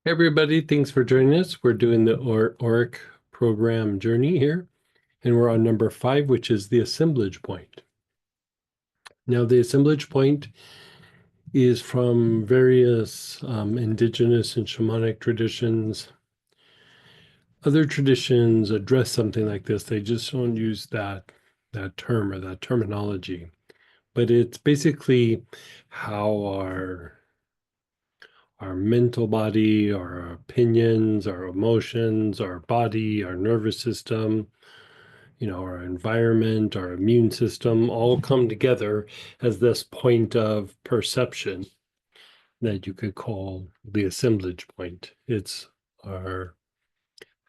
Hey everybody, thanks for joining us. We're doing the Auric program journey here, and we're on number 5, which is the assemblage point. Now, the assemblage point is from various indigenous and shamanic traditions. Other traditions address something like this. They just don't use that term or that terminology. But it's basically how our mental body, our opinions, our emotions, our body, our nervous system, our environment, our immune system all come together as this point of perception that you could call the assemblage point. It's our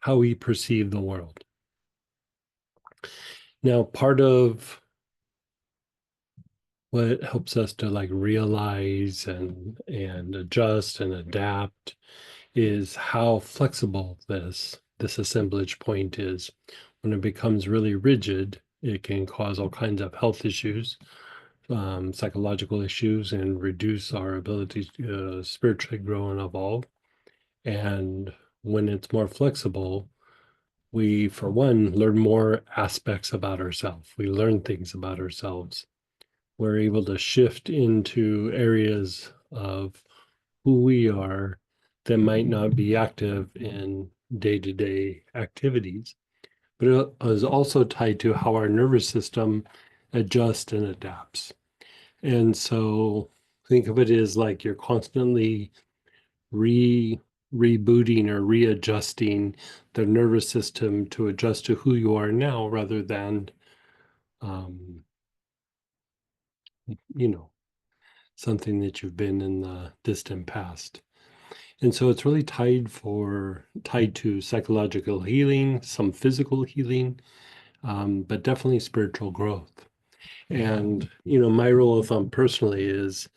how we perceive the world. Now, part of what helps us to like realize and adjust and adapt is how flexible this assemblage point is. When it becomes really rigid, it can cause all kinds of health issues, psychological issues, and reduce our ability to spiritually grow and evolve. And when it's more flexible, we, for one, learn more aspects about ourselves. We learn things about ourselves. We're able to shift into areas of who we are that might not be active in day-to-day activities. But it is also tied to how our nervous system adjusts and adapts. And so think of it as like you're constantly re rebooting or readjusting the nervous system to adjust to who you are now rather than um, you know, something that you've been in the distant past. And so it's really tied to psychological healing, some physical healing, but definitely spiritual growth. And my rule of thumb personally is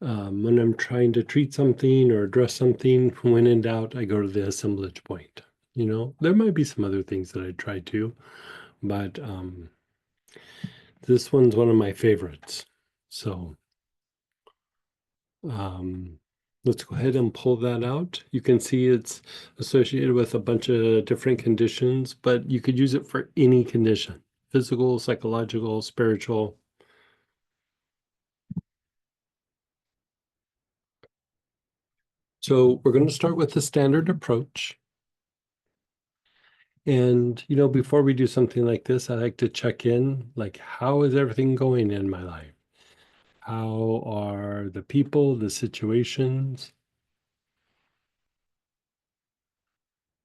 when I'm trying to treat something or address something, when in doubt, I go to the assemblage point. There might be some other things that I try to, but this one's one of my favorites. So um, let's go ahead and pull that out. You can see it's associated with a bunch of different conditions, but you could use it for any condition: physical, psychological, spiritual. So we're going to start with the standard approach. And, before we do something like this, I like to check in, like, how is everything going in my life? How are the people, the situations?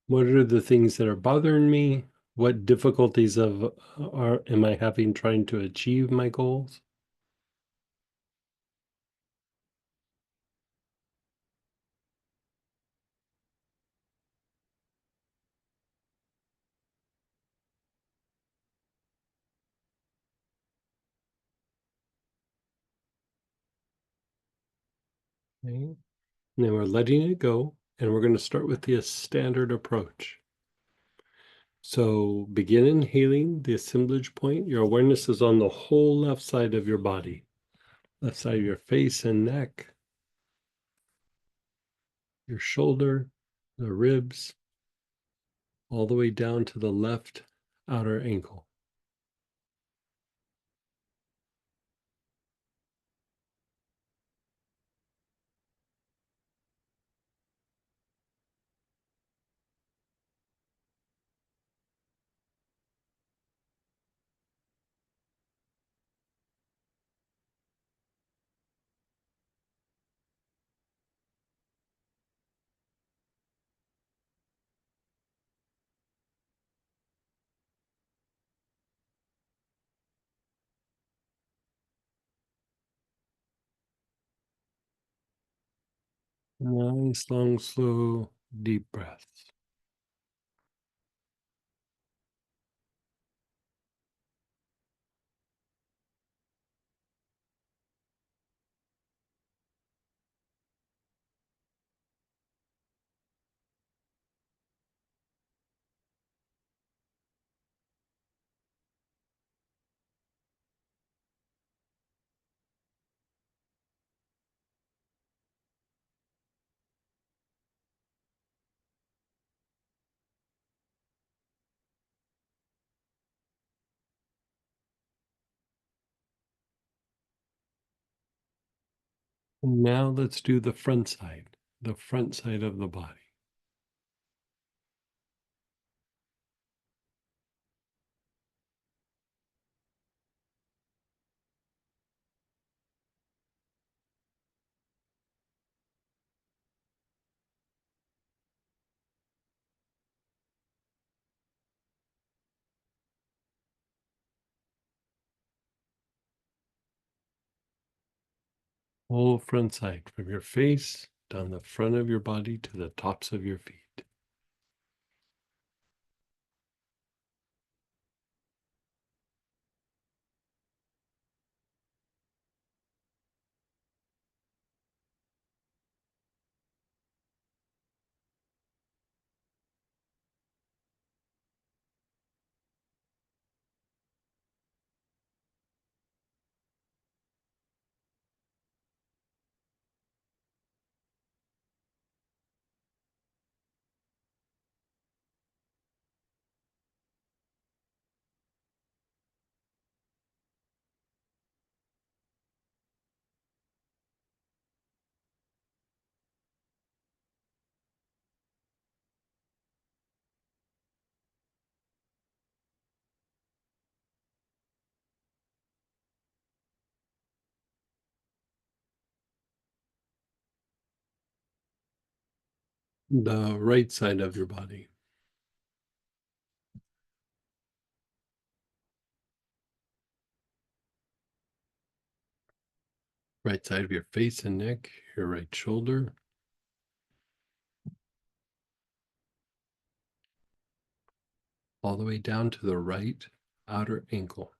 What are the things that are bothering me? What difficulties am I having trying to achieve my goals? Okay. Now we're letting it go, and we're going to start with the standard approach. So begin inhaling the assemblage point. Your awareness is on the whole left side of your body, left side of your face and neck, your shoulder, the ribs, all the way down to the left outer ankle. Nice, long, slow, deep breaths. Now let's do the front side of the body. Whole front side from your face down the front of your body to the tops of your feet. The right side of your body. Right side of your face and neck, your right shoulder, all the way down to the right outer ankle.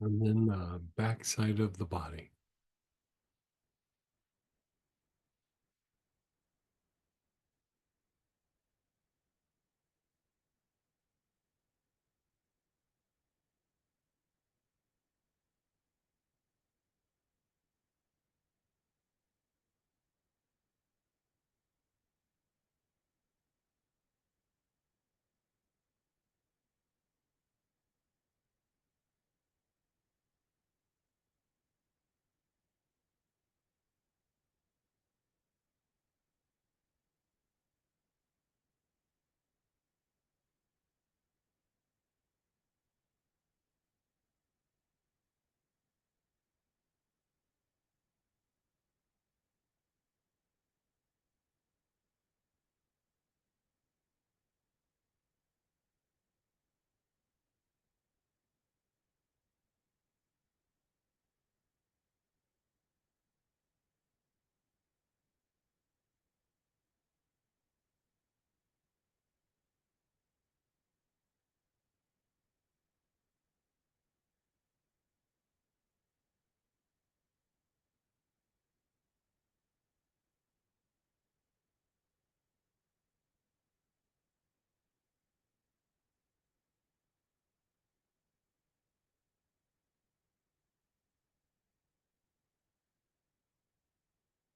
And then the back side of the body.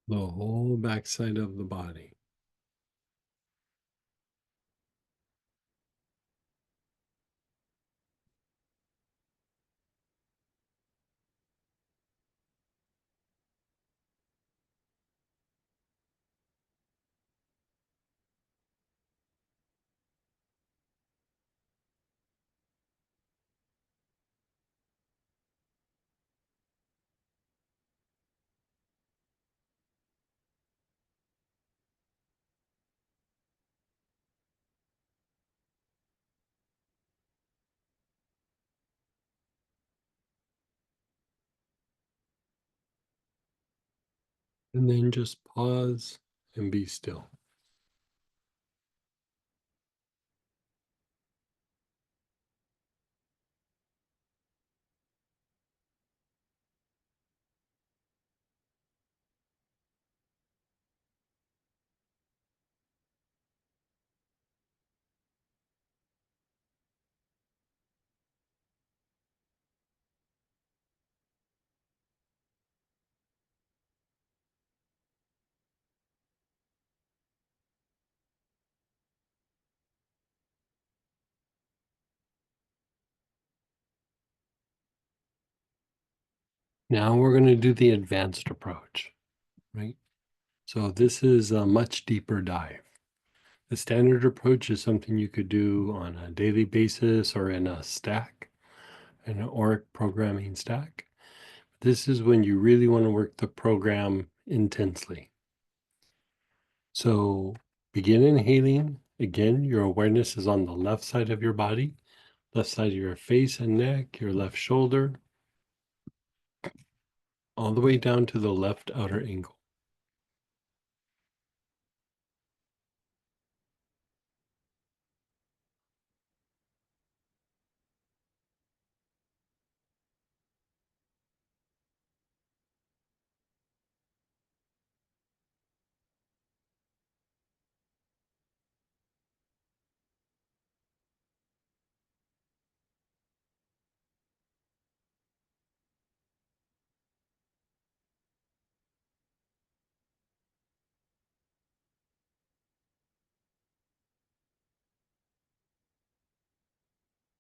The whole back side of the body. And then just pause and be still. Now we're going to do the advanced approach, right? So this is a much deeper dive. The standard approach is something you could do on a daily basis or in a stack, an Auric programming stack. This is when you really want to work the program intensely. So begin inhaling. Again, your awareness is on the left side of your body, left side of your face and neck, your left shoulder, all the way down to the left outer ankle.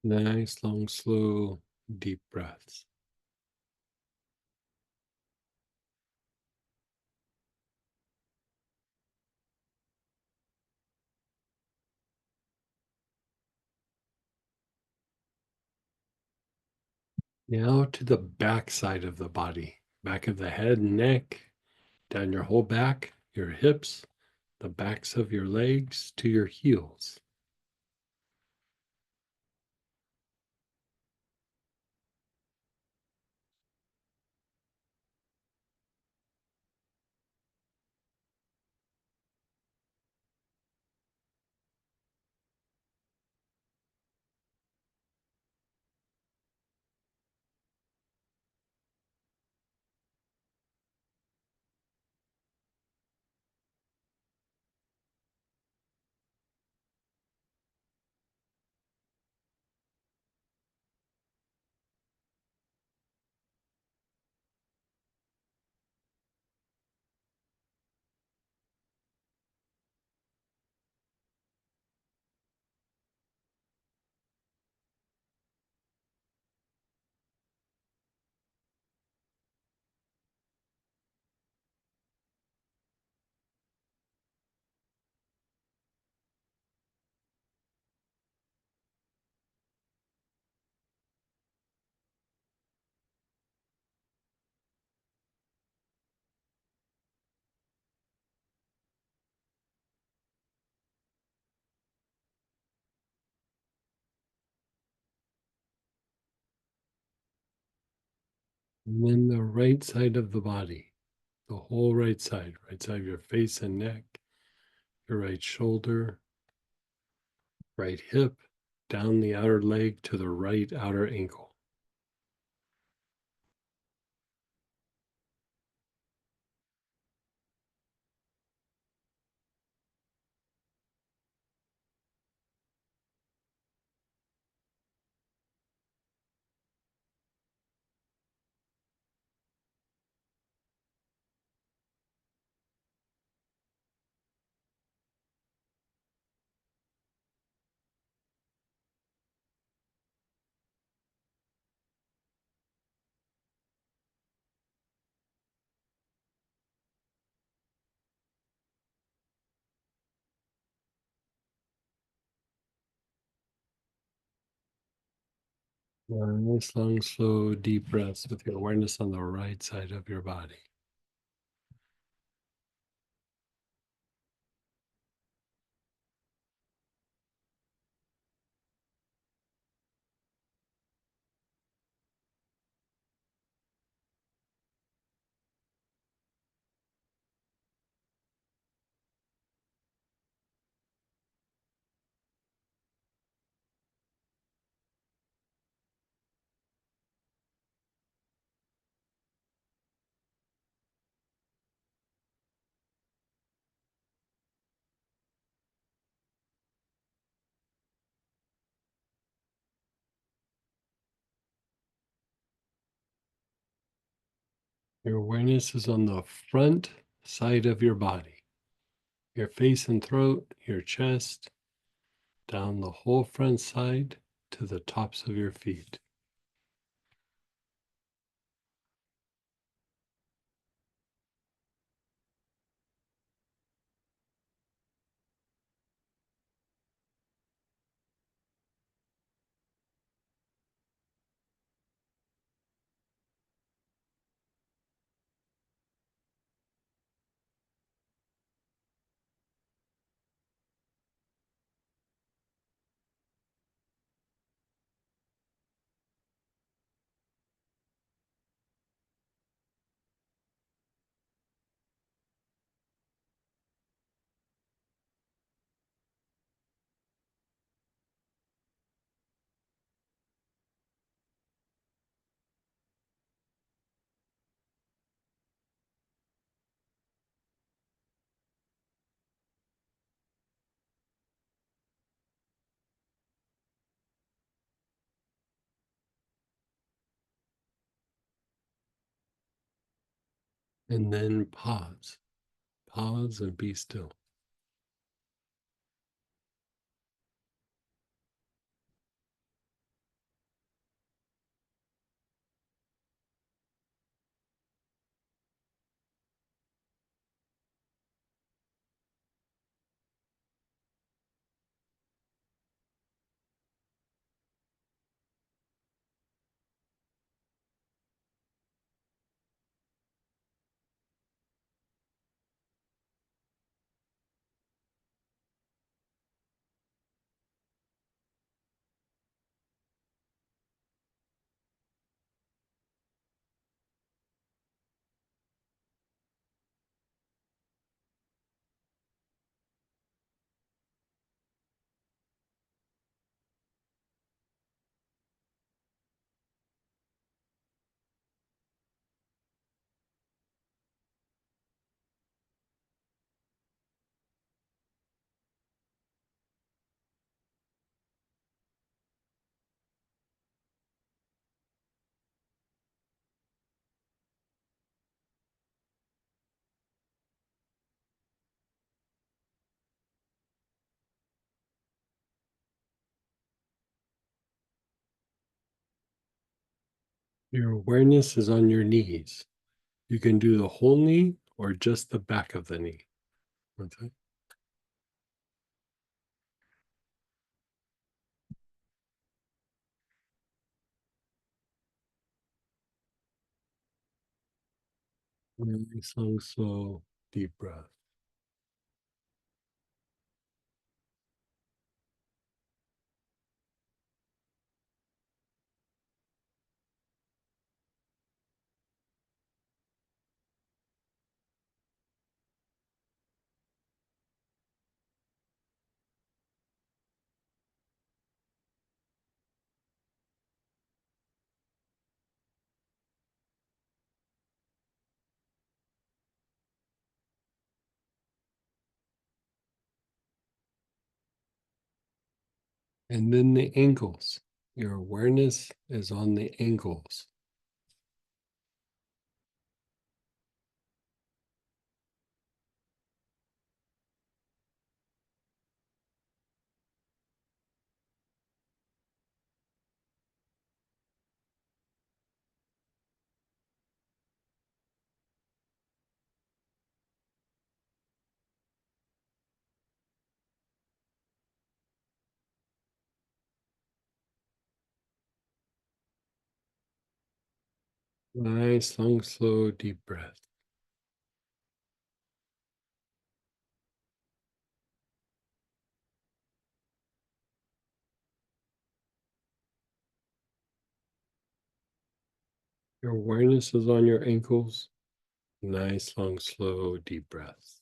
Nice, long, slow, deep breaths. Now to the back side of the body, back of the head and neck, down your whole back, your hips, the backs of your legs to your heels. And then the right side of the body, the whole right side of your face and neck, your right shoulder, right hip, down the outer leg to the right outer ankle. Nice, long, slow, deep breaths with your awareness on the right side of your body. Your awareness is on the front side of your body, your face and throat, your chest, down the whole front side to the tops of your feet. And then pause. Pause and be still. Your awareness is on your knees. You can do the whole knee or just the back of the knee. Okay. Nice, long, slow, deep breath. And then the ankles. Your awareness is on the ankles. Nice, long, slow, deep breath. Your awareness is on your ankles. Nice, long, slow, deep breath.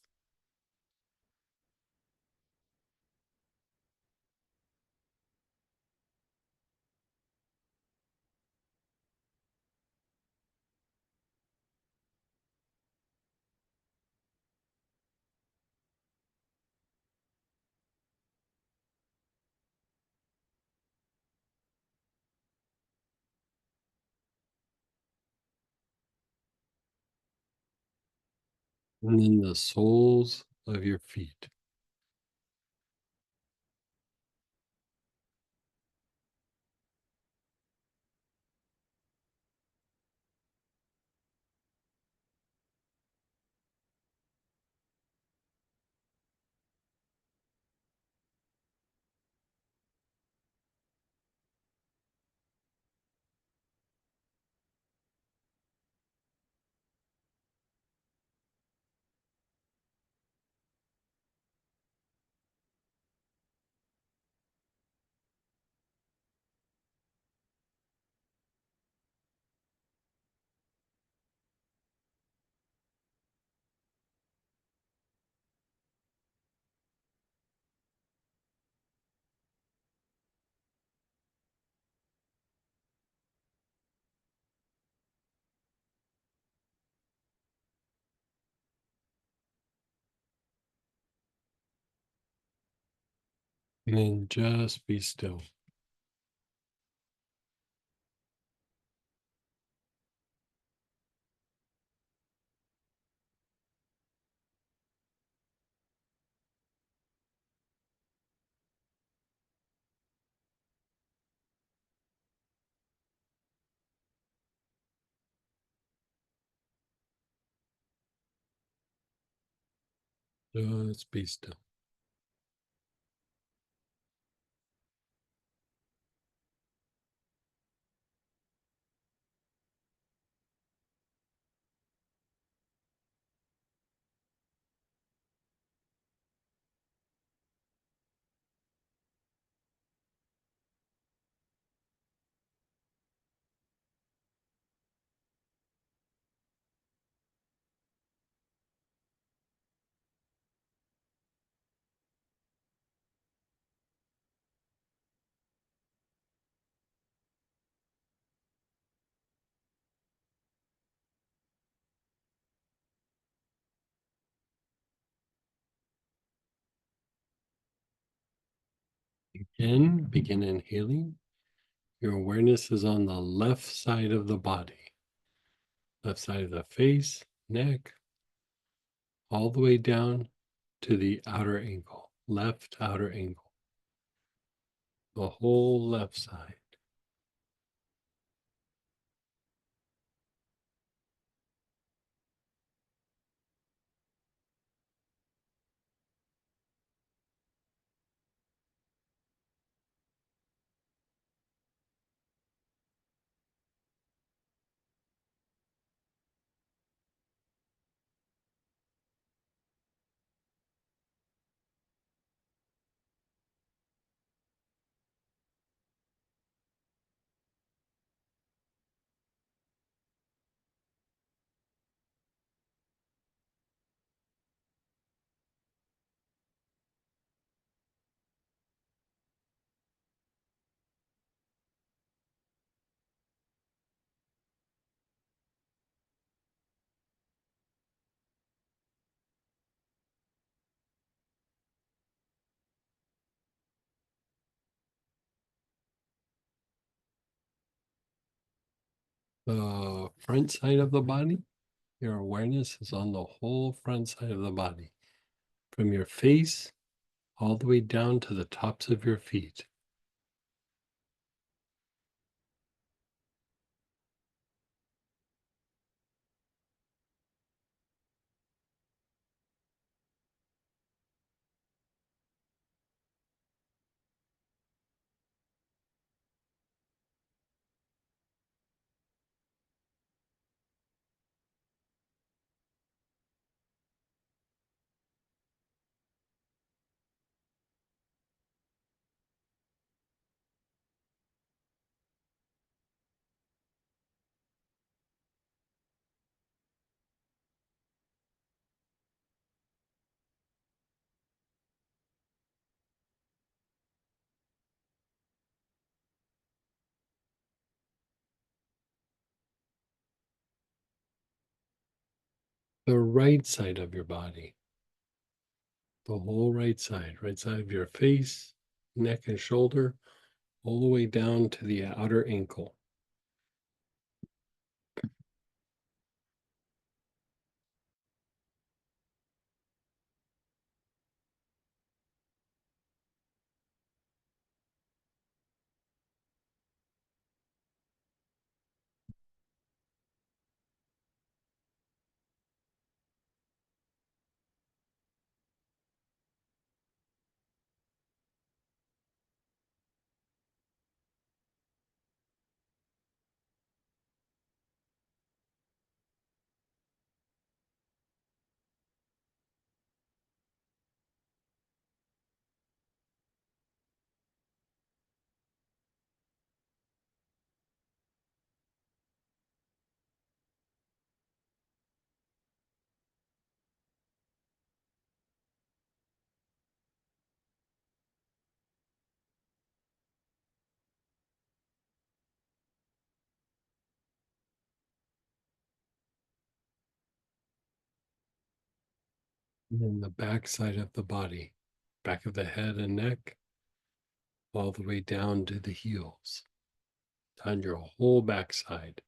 And then the soles of your feet. And then just be still. Just be still. And begin inhaling. Your awareness is on the left side of the body, left side of the face, neck, all the way down to the outer ankle, left outer ankle, the whole left side. The front side of the body, your awareness is on the whole front side of the body, from your face all the way down to the tops of your feet. The right side of your body, the whole right side of your face, neck, and shoulder, all the way down to the outer ankle. And then the back side of the body, back of the head and neck, all the way down to the heels, on your whole backside.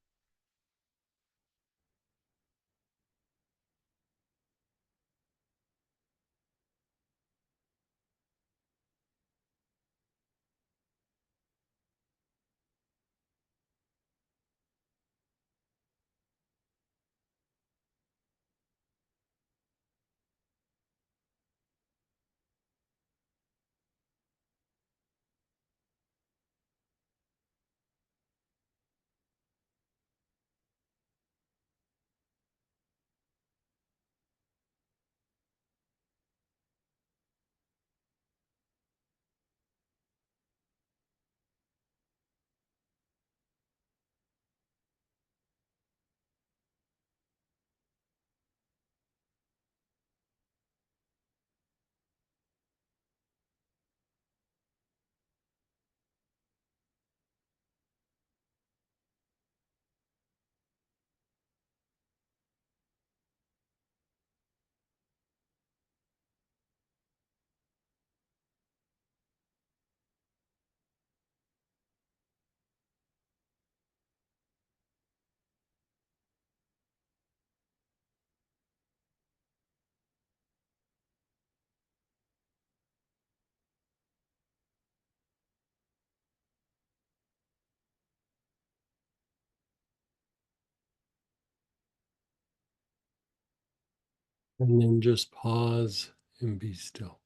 And then just pause and be still.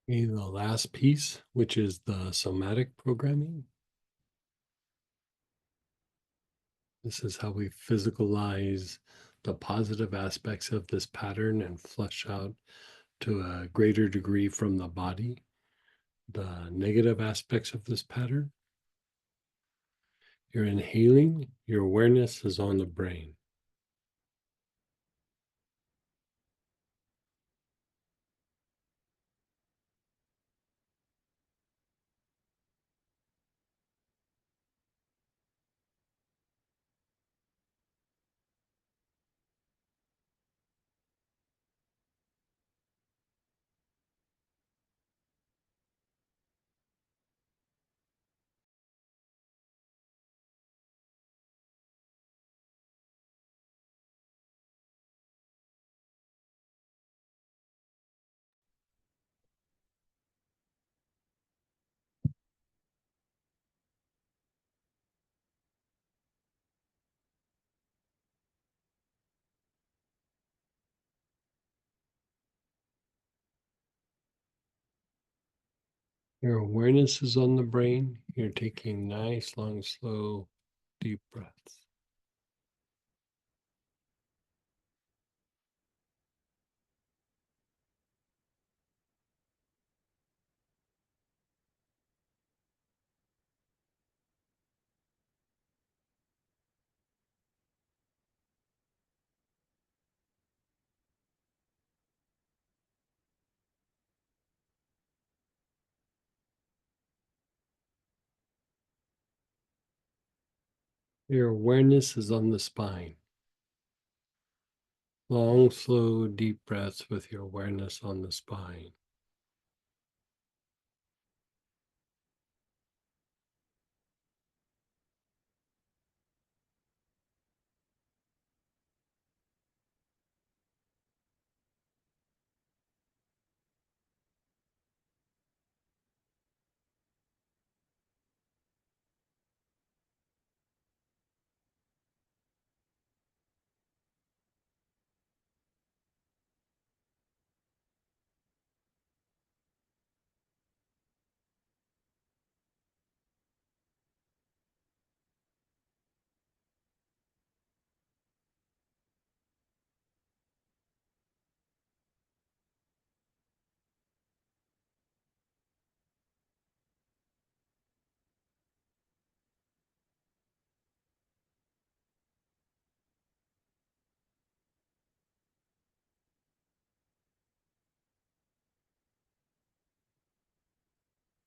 Okay, the last piece, which is the somatic programming. This is how we physicalize the positive aspects of this pattern and flush out to a greater degree from the body the negative aspects of this pattern. You're inhaling, your awareness is on the brain. Your awareness is on the brain. You're taking nice, long, slow, deep breaths. Your awareness is on the spine. Long, slow, deep breaths with your awareness on the spine.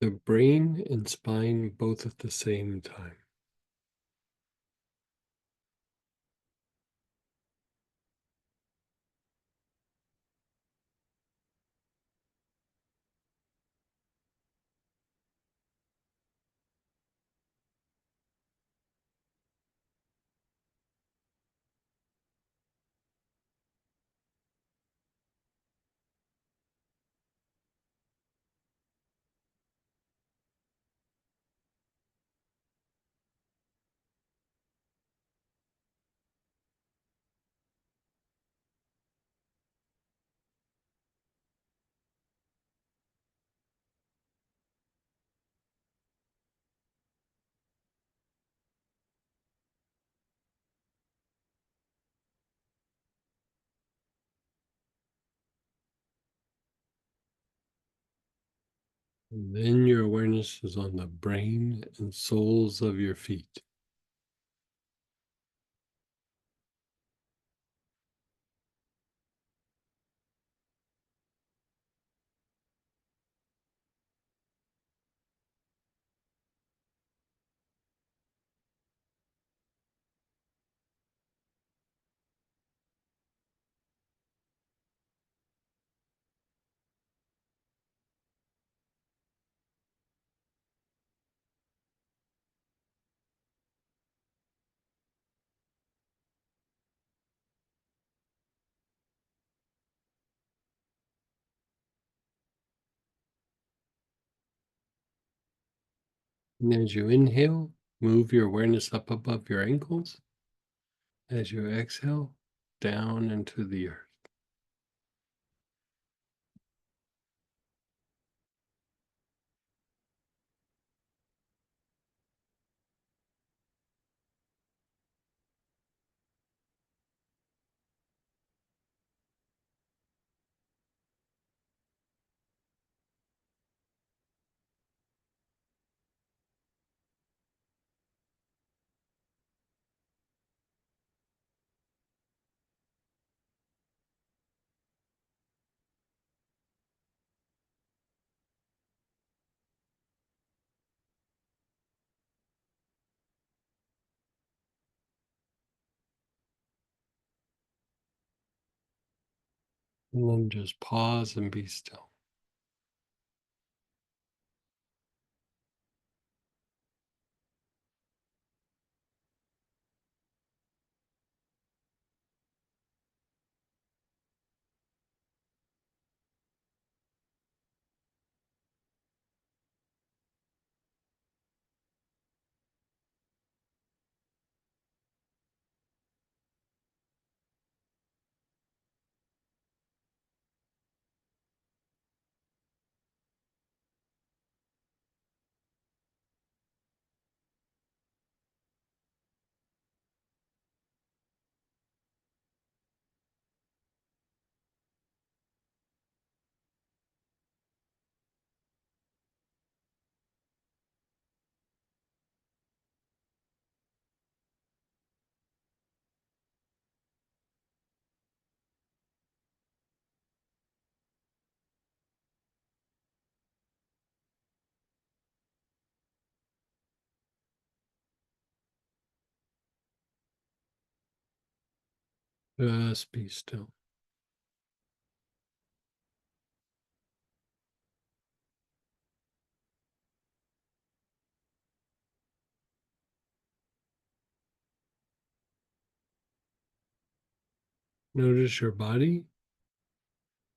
The brain and spine both at the same time. And then your awareness is on the brain and soles of your feet. And as you inhale, move your awareness up above your ankles. As you exhale, down into the earth. And then just pause and be still. Just be still. Notice your body,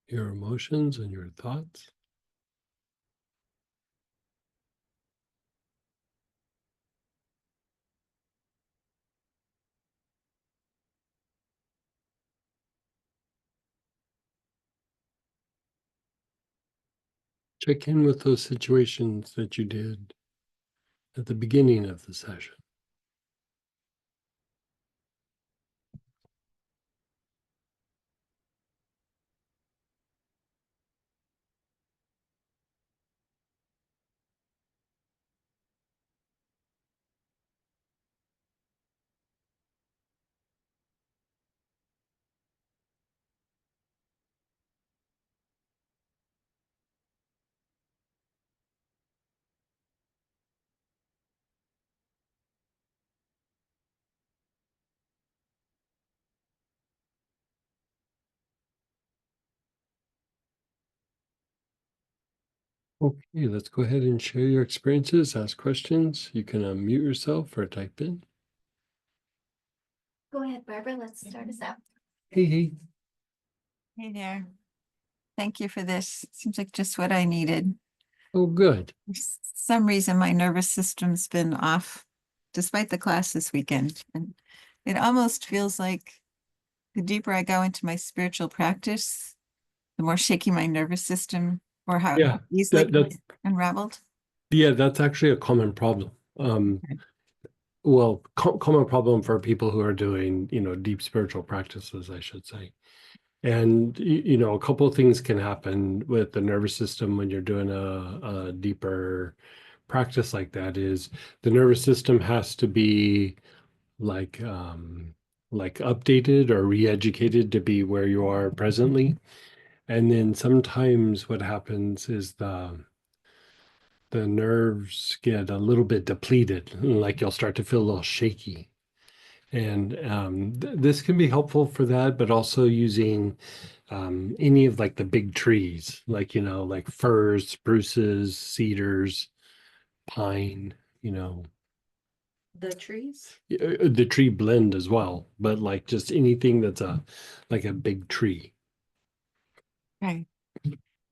your emotions, and your thoughts. Check in with those situations that you did at the beginning of the session. Okay, let's go ahead and share your experiences, ask questions. You can unmute yourself or type in. Go ahead, Barbara. Let's start us out. Hey, hey. Hey there. Thank you for this. Seems like just what I needed. Oh, good. For some reason, my nervous system's been off despite the class this weekend. And it almost feels like the deeper I go into my spiritual practice, the more shaky my nervous system or how Yeah, easily it that's gets unraveled. yeah, that's actually a common problem. Okay. Well, common problem for people who are doing, deep spiritual practices, I should say. And a couple of things can happen with the nervous system when you're doing a deeper practice like that is the nervous system has to be like like updated or re-educated to be where you are presently. And then sometimes what happens is the nerves get a little bit depleted, like you'll start to feel a little shaky. And this can be helpful for that, but also using any of like the big trees, like, like firs, spruces, cedars, pine, The trees. the tree blend as well, but like just anything that's like a big tree. Okay.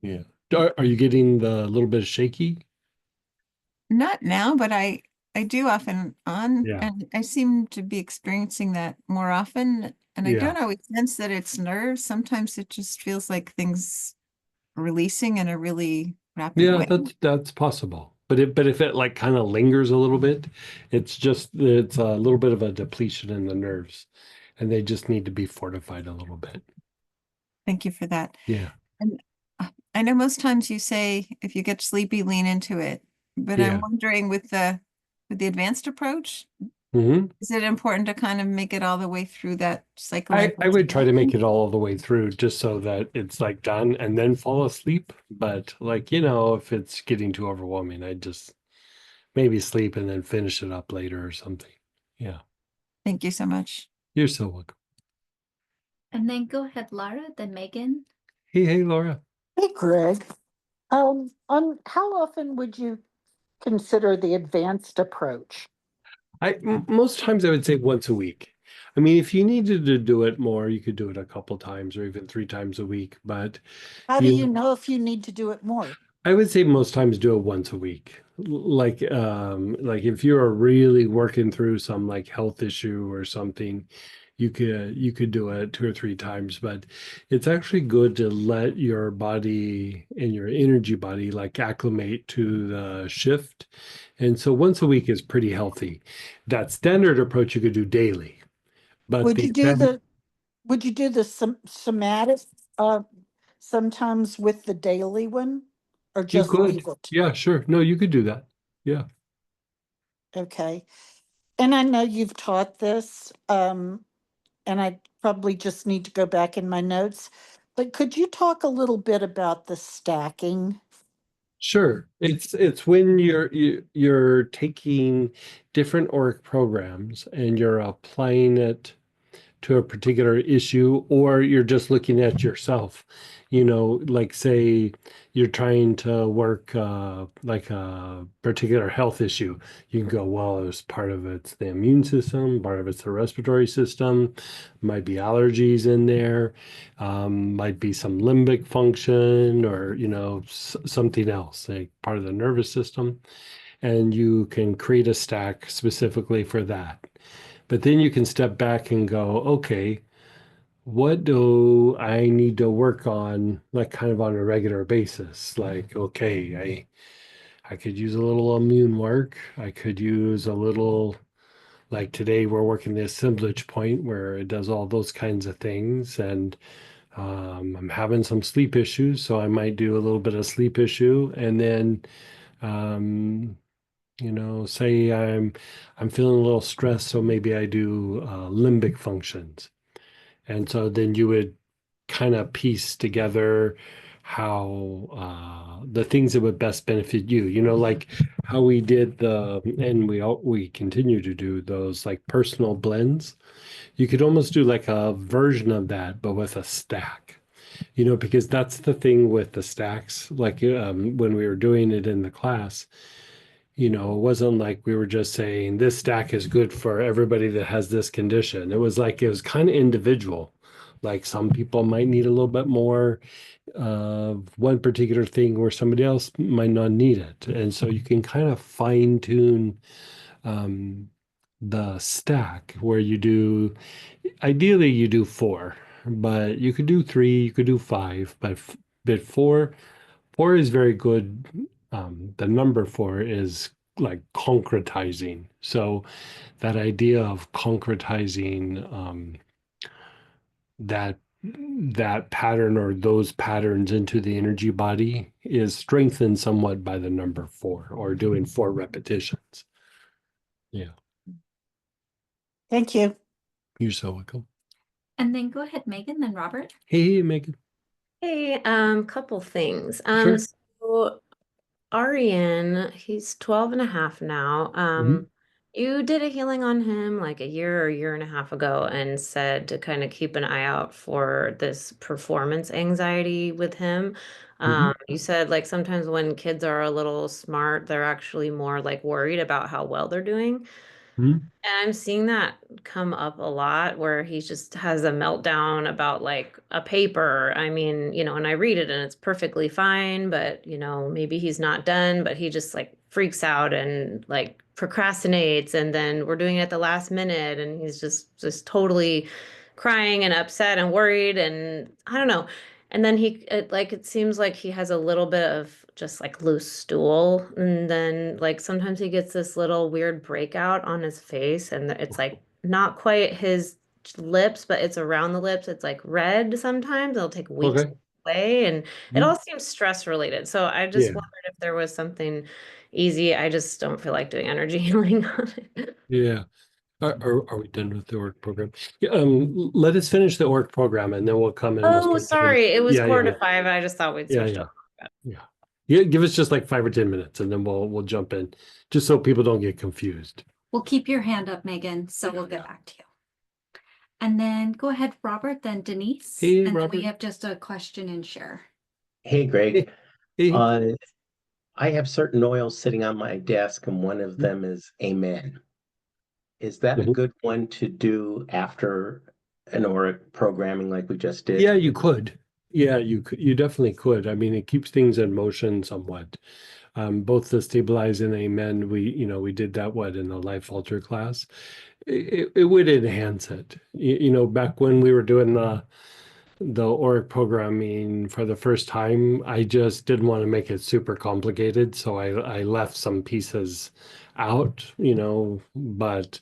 Yeah. Are you getting the little bit of shaky? Not now, but I do off and on, Yeah. and I seem to be experiencing that more often. And I Yeah. don't always sense that it's nerves. Sometimes it just feels like things releasing in a really rapid Yeah, way. that's possible. But if it like kind of lingers a little bit, it's a little bit of a depletion in the nerves, and they just need to be fortified a little bit. Thank you for that. Yeah. And I know most times you say if you get sleepy, lean into it. But I'm Yeah. wondering with the advanced approach, Hmm. is it important to kind of make it all the way through that cycle I would try to make investigation? it all the way through just so that it's like done and then fall asleep. But like, if it's getting too overwhelming, I'd just maybe sleep and then finish it up later or something. Yeah. Thank you so much. You're so welcome. And then go ahead, Laura, then Megan. Hey, hey, Laura. Hey, Greg. On how often would you consider the advanced approach? Most times I would say once a week. I mean, if you needed to do it more, you could do it a couple times or even 3 times a week. But How do you you, know if you need to do it more? I would say most times do it once a week. Like if you're really working through some like health issue or something, you could do it 2 or 3 times. But it's actually good to let your body and your energy body like acclimate to the shift. And so once a week is pretty healthy. That standard approach you could do daily, but Would the you do the would you do the somatic uh sometimes with the daily one or you just could, leave it? yeah, sure. No, you could do that. Yeah. Okay. And I know you've taught this, and I probably just need to go back in my notes, but could you talk a little bit about the stacking? Sure. It's when you're taking different Auric programs and you're applying it to a particular issue, or you're just looking at yourself. Like say you're trying to work like a particular health issue. You can go, well, as part of it's the immune system, part of it's the respiratory system, might be allergies in there, might be some limbic function, or something else, like part of the nervous system, and you can create a stack specifically for that. But then you can step back and go, okay, what do I need to work on, like kind of on a regular basis? Like, okay, I could use a little immune work. I could use a little, like today we're working the assemblage point where it does all those kinds of things. And I'm having some sleep issues, so I might do a little bit of sleep issue. And then um, say I'm feeling a little stressed, so maybe I do limbic functions. And so then you would kind of piece together how the things that would best benefit you. Like how we did and we continue to do those like personal blends. You could almost do like a version of that, but with a stack. because that's the thing with the stacks. Like when we were doing it in the class, it wasn't like we were just saying this stack is good for everybody that has this condition. It was kind of individual. Like some people might need a little bit more of one particular thing where somebody else might not need it. And so you can kind of fine tune the stack where ideally you do four, but you could do three, you could do five, but four is very good. The number four is like concretizing. So that idea of concretizing that pattern or those patterns into the energy body is strengthened somewhat by the number four or doing four repetitions. Yeah, Thank you. you're so welcome. And then go ahead, Megan, then Robert. Hey, Megan. Hey, couple things. Sure. So Arian, he's 12 and a half now. Mhm. You did a healing on him like a year and a half ago and said to kind of keep an eye out for this performance anxiety with him. You said like sometimes when kids are a little smart, they're actually more like worried about how well they're doing. Mhm. And I'm seeing that come up a lot where he just has a meltdown about like a paper. I mean, and I read it and it's perfectly fine, but maybe he's not done, but he just like freaks out and like procrastinates and then we're doing it at the last minute and he's just totally crying and upset and worried and I don't know. And then it seems like he has a little bit of just like loose stool. And then like sometimes he gets this little weird breakout on his face and it's like not quite his lips, but it's around the lips. It's like red sometimes. It'll take weeks Okay. away and it Mhm. all seems stress related. So I just Yeah. wondered if there was something easy. I just don't feel like doing energy healing on it. Yeah. Are we done with the org program? Yeah, let us finish the org program and then we'll come and we'll Oh, start getting. sorry. It was Yeah, yeah, quarter yeah, to five. I just thought we'd yeah, switched yeah, over. yeah. Yeah, give us just like 5 or 10 minutes and then we'll jump in, just so people don't get confused. We'll keep your hand up, Megan, so we'll get back to you. And then go ahead, Robert, then Denise. Hey, And then Robert. we have just a question and share. Hey, Greg. Hey. I have certain oils sitting on my desk, and one of them is Amen. Is that a Mhm. good one to do after an Auric programming like we just did? Yeah, you could. Yeah, you definitely could. I mean, it keeps things in motion somewhat. Both the stabilize and amen, we did that in the life alter class. It would enhance it. Back when we were doing the Auric programming for the first time, I just didn't want to make it super complicated, so I left some pieces out, but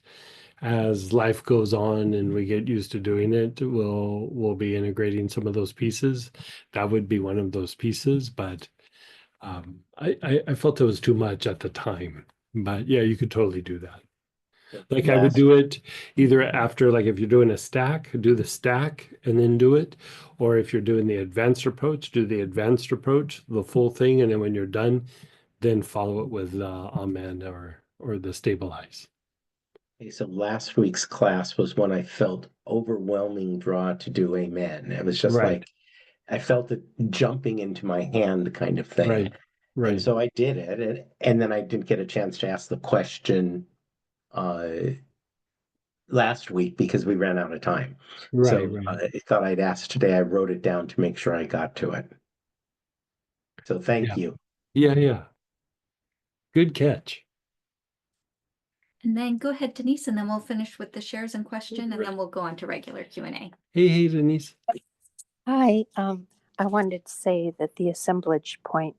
as life goes on and we get used to doing it, we'll be integrating some of those pieces. That would be one of those pieces, but I felt it was too much at the time. But yeah, you could totally do that. Like I would Last, do it either after, like if you're doing a stack, do the stack and then do it. Or if you're doing the advanced approach, do the advanced approach, the full thing. And then when you're done, then follow it with Amen or the stabilize. so last week's class was when I felt overwhelming draw to do Amen. It was just Right. like I felt it jumping into my hand kind of thing. Right. And Right. so I did it, and then I didn't get a chance to ask the question last week because we ran out of time. Right. So Right. I thought I'd ask today. I wrote it down to make sure I got to it. So thank Yeah. you. Yeah. Yeah. Good catch. And then go ahead, Denise, and then we'll finish with the shares and question, and then we'll go on to regular Q&A. Hey, Denise. Hi, I wanted to say that the assemblage point,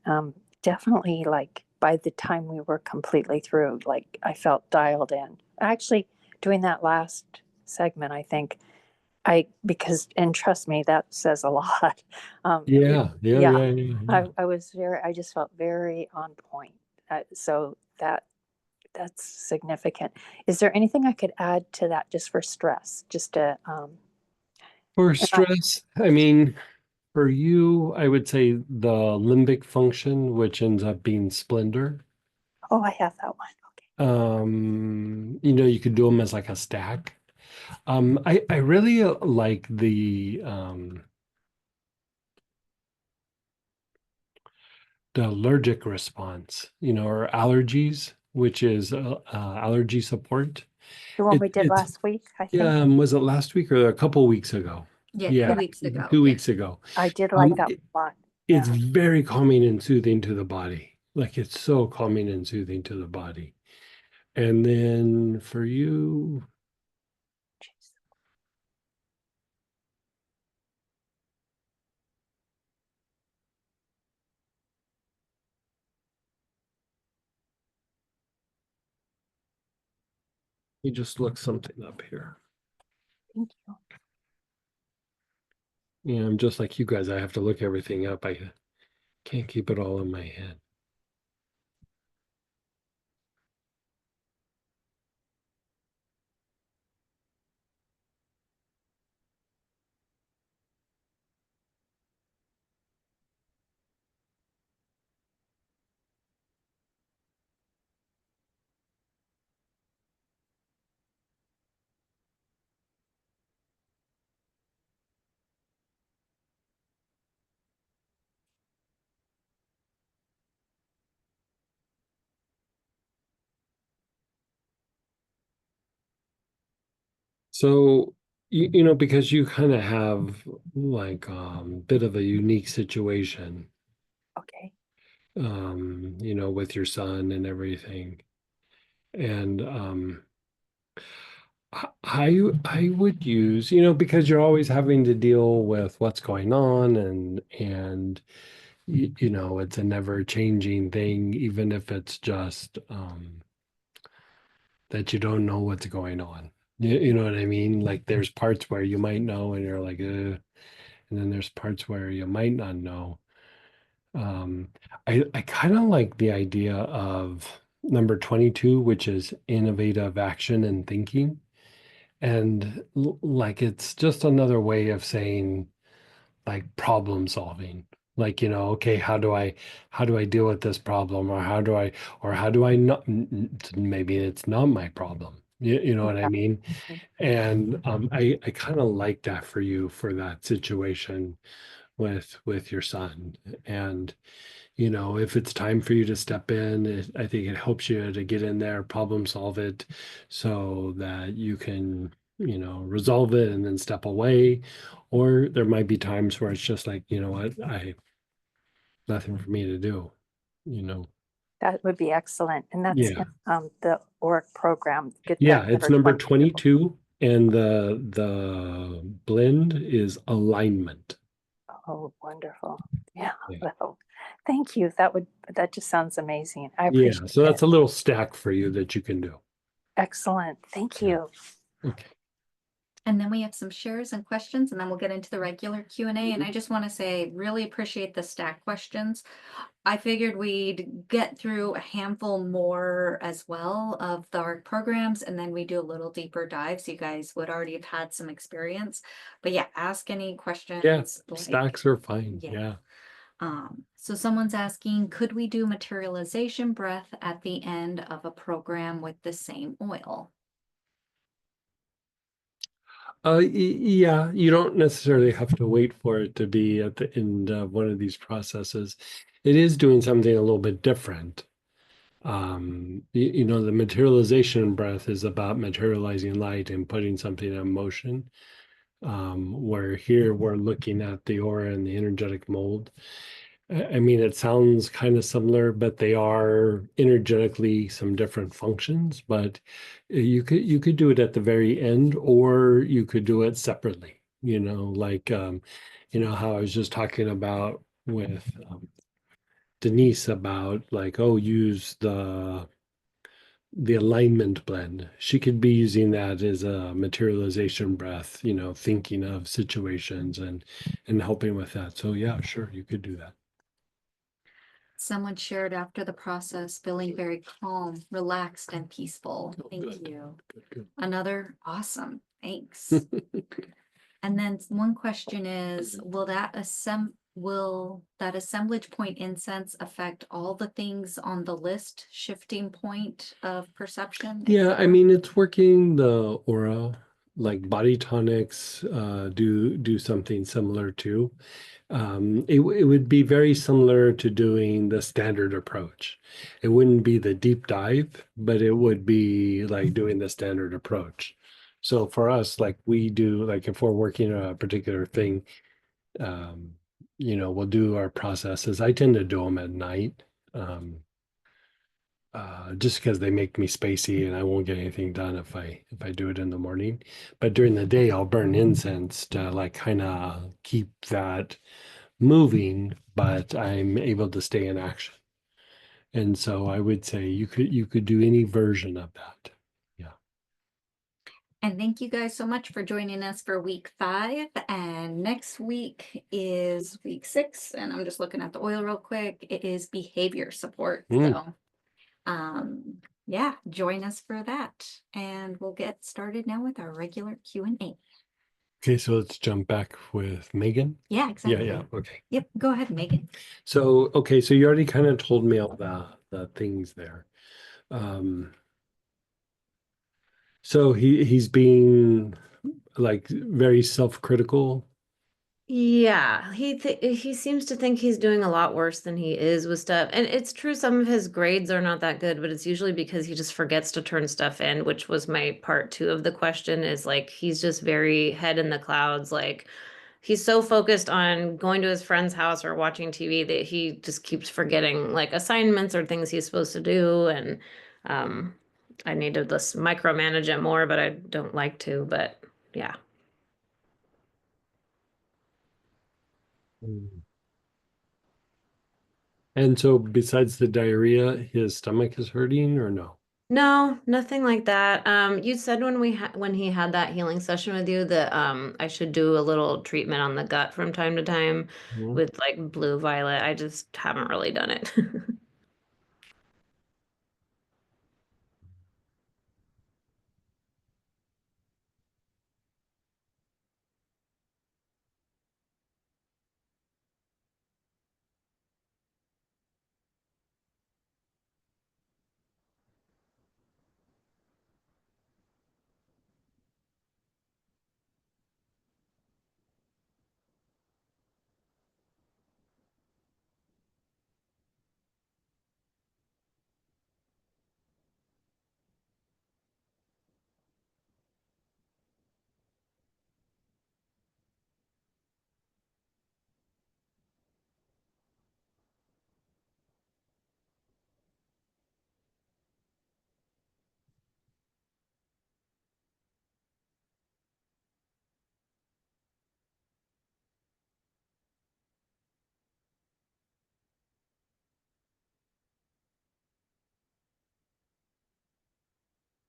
definitely like by the time we were completely through, like I felt dialed in. Actually, doing that last segment, I think and trust me, that says a lot. Yeah. Yeah. yeah, Yeah. Yeah. Yeah. I just felt very on point. So that's significant. Is there anything I could add to that just for stress? Just to, For stress, I mean, for you, I would say the limbic function, which ends up being splendor. oh, I have that one. Okay. You could do them as like a stack. I really like the allergic response, or allergies, which is allergy support. The one we did It's last week, I think. was it last week or a couple weeks ago? Yeah, Yeah, 2 weeks ago. 2 weeks ago. I did like that It- a lot. It's Yeah. very calming and soothing to the body. Like it's so calming and soothing to the body. And then for you, you just look something up here. Thank you. Yeah, I'm just like you guys. I have to look everything up. I can't keep it all in my head. So, because you kind of have like bit of a unique situation, Okay. with your son and everything. And I would use, because you're always having to deal with what's going on and it's a never changing thing, even if it's just that you don't know what's going on. You know what I mean? Like there's parts where you might know and you're like, and then there's parts where you might not know. Um, I kind of like the idea of number 22, which is innovative action and thinking. And like it's just another way of saying like problem solving. Like, okay, how do I deal with this problem? Or how do I not, maybe it's not my problem. You know what I Yeah. mean? And I kind of like that for you for that situation with your son. And if it's time for you to step in, I think it helps you to get in there, problem solve it so that you can, resolve it and then step away. Or there might be times where it's just like, you know what, nothing for me to do, you know. That would be excellent. And that's Yeah. in the Auric program. Get Yeah, that it's number number 22 and the blend is alignment. Oh, wonderful. Yeah. Yeah. Well, thank you. That just sounds amazing. I Yeah, appreciate so that's it. a little stack for you that you can do. Excellent. Thank Yeah. you. Okay. And then we have some shares and questions, and then we'll get into the regular Q&A. And I just want to say, really appreciate the stack questions. I figured we'd get through a handful more as well of our programs, and then we do a little deeper dive, so you guys would already have had some experience. But yeah, ask any questions. Yeah, like- stacks are fine. Yeah. Yeah. So someone's asking, could we do materialization breath at the end of a program with the same oil? Yeah, you don't necessarily have to wait for it to be at the end of one of these processes. It is doing something a little bit different. The materialization breath is about materializing light and putting something in motion. Where here we're looking at the aura and the energetic mold. I mean, it sounds kind of similar, but they are energetically some different functions. But you could do it at the very end, or you could do it separately. Like how I was just talking about with Denise about like, oh, use the alignment blend. She could be using that as a materialization breath, thinking of situations and helping with that. So yeah, sure, you could do that. Someone shared after the process, feeling very calm, relaxed, and peaceful. Oh, Thank good. you. Good. Another awesome. Thanks. And then one question is, will that assemblage point incense affect all the things on the list, shifting point of perception? Yeah, I mean, it's working the aura like body tonics do something similar too. It would be very similar to doing the standard approach. It wouldn't be the deep dive, but it would be like doing the standard approach. So for us, like we do, like if we're working on a particular thing, um, we'll do our processes. I tend to do them at night. Just because they make me spacey and I won't get anything done if I do it in the morning. But during the day, I'll burn incense to like kind of keep that moving, but I'm able to stay in action. And so I would say you could do any version of that. Yeah. And thank you guys so much for joining us for week 5. And next week is week 6. And I'm just looking at the oil real quick. It is behavior support. So yeah, join us for that. And we'll get started now with our regular Q&A. Okay, so let's jump back with Megan. Yeah, exactly. Yeah, okay. Yep, go ahead, Megan. So okay, so you already kind of told me all the things there. So he's being like very self-critical. Yeah, he seems to think he's doing a lot worse than he is with stuff. And it's true, some of his grades are not that good, but it's usually because he just forgets to turn stuff in, which was my part 2 of the question, is like he's just very head in the clouds. Like he's so focused on going to his friend's house or watching TV that he just keeps forgetting like assignments or things he's supposed to do. And I need to just micromanage it more, but I don't like to. But yeah. And so besides the diarrhea, his stomach is hurting or no? No, nothing like that. You said when he had that healing session with you that I should do a little treatment on the gut from time to time Mhm. with like blue violet. I just haven't really done it.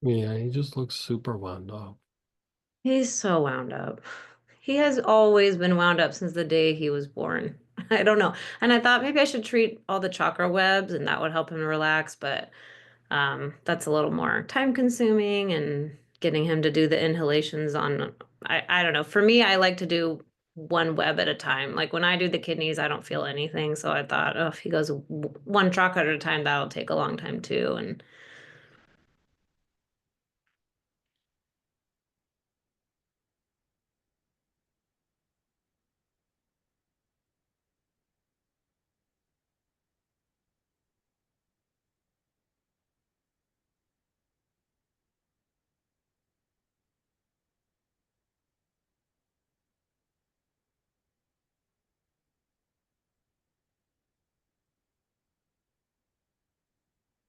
Yeah, he just looks super wound up. He's so wound up. He has always been wound up since the day he was born. I don't know. And I thought maybe I should treat all the chakra webs and that would help him relax, but that's a little more time consuming and getting him to do the inhalations on, I don't know. For me, I like to do one web at a time. Like when I do the kidneys, I don't feel anything. So I thought, oh, if he goes one chakra at a time, that'll take a long time too. And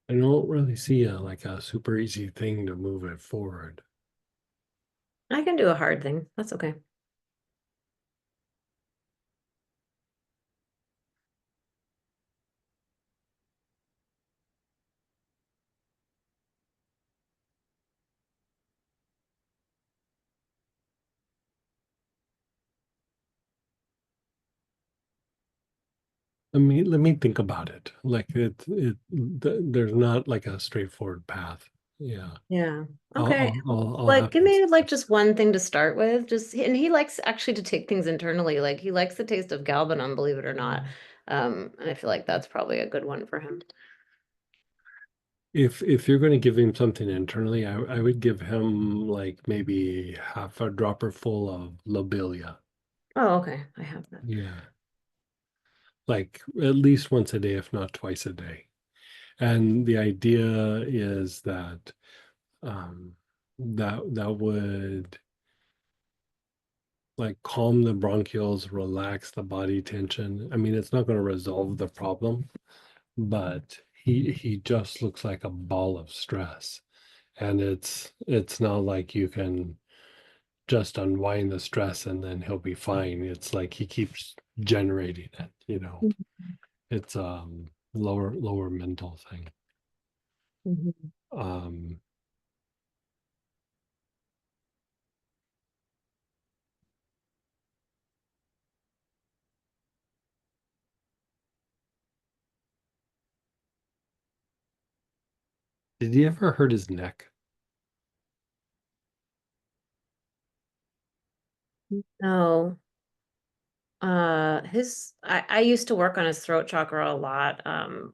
I don't really see like a super easy thing to move it forward. I can do a hard thing. That's okay. Let me think about it. Like there's not like a straightforward path. Yeah. Yeah. I'll Okay. I'll Like, have give to. me like just one thing to start with. And he likes actually to take things internally. Like he likes the taste of galbanum, believe it or not. And I feel like that's probably a good one for him. If you're going to give him something internally, I would give him like maybe half a dropper full of lobelia. Oh, okay. I have that. Yeah. Like at least once a day, if not twice a day. And the idea is that that would like calm the bronchioles, relax the body tension. I mean, it's not going to resolve the problem, but he just looks like a ball of stress. And it's not like you can just unwind the stress and then he'll be fine. It's like he keeps generating it, you know. It's lower mental thing. Mhm. Um did he ever hurt his neck? No. I used to work on his throat chakra a lot.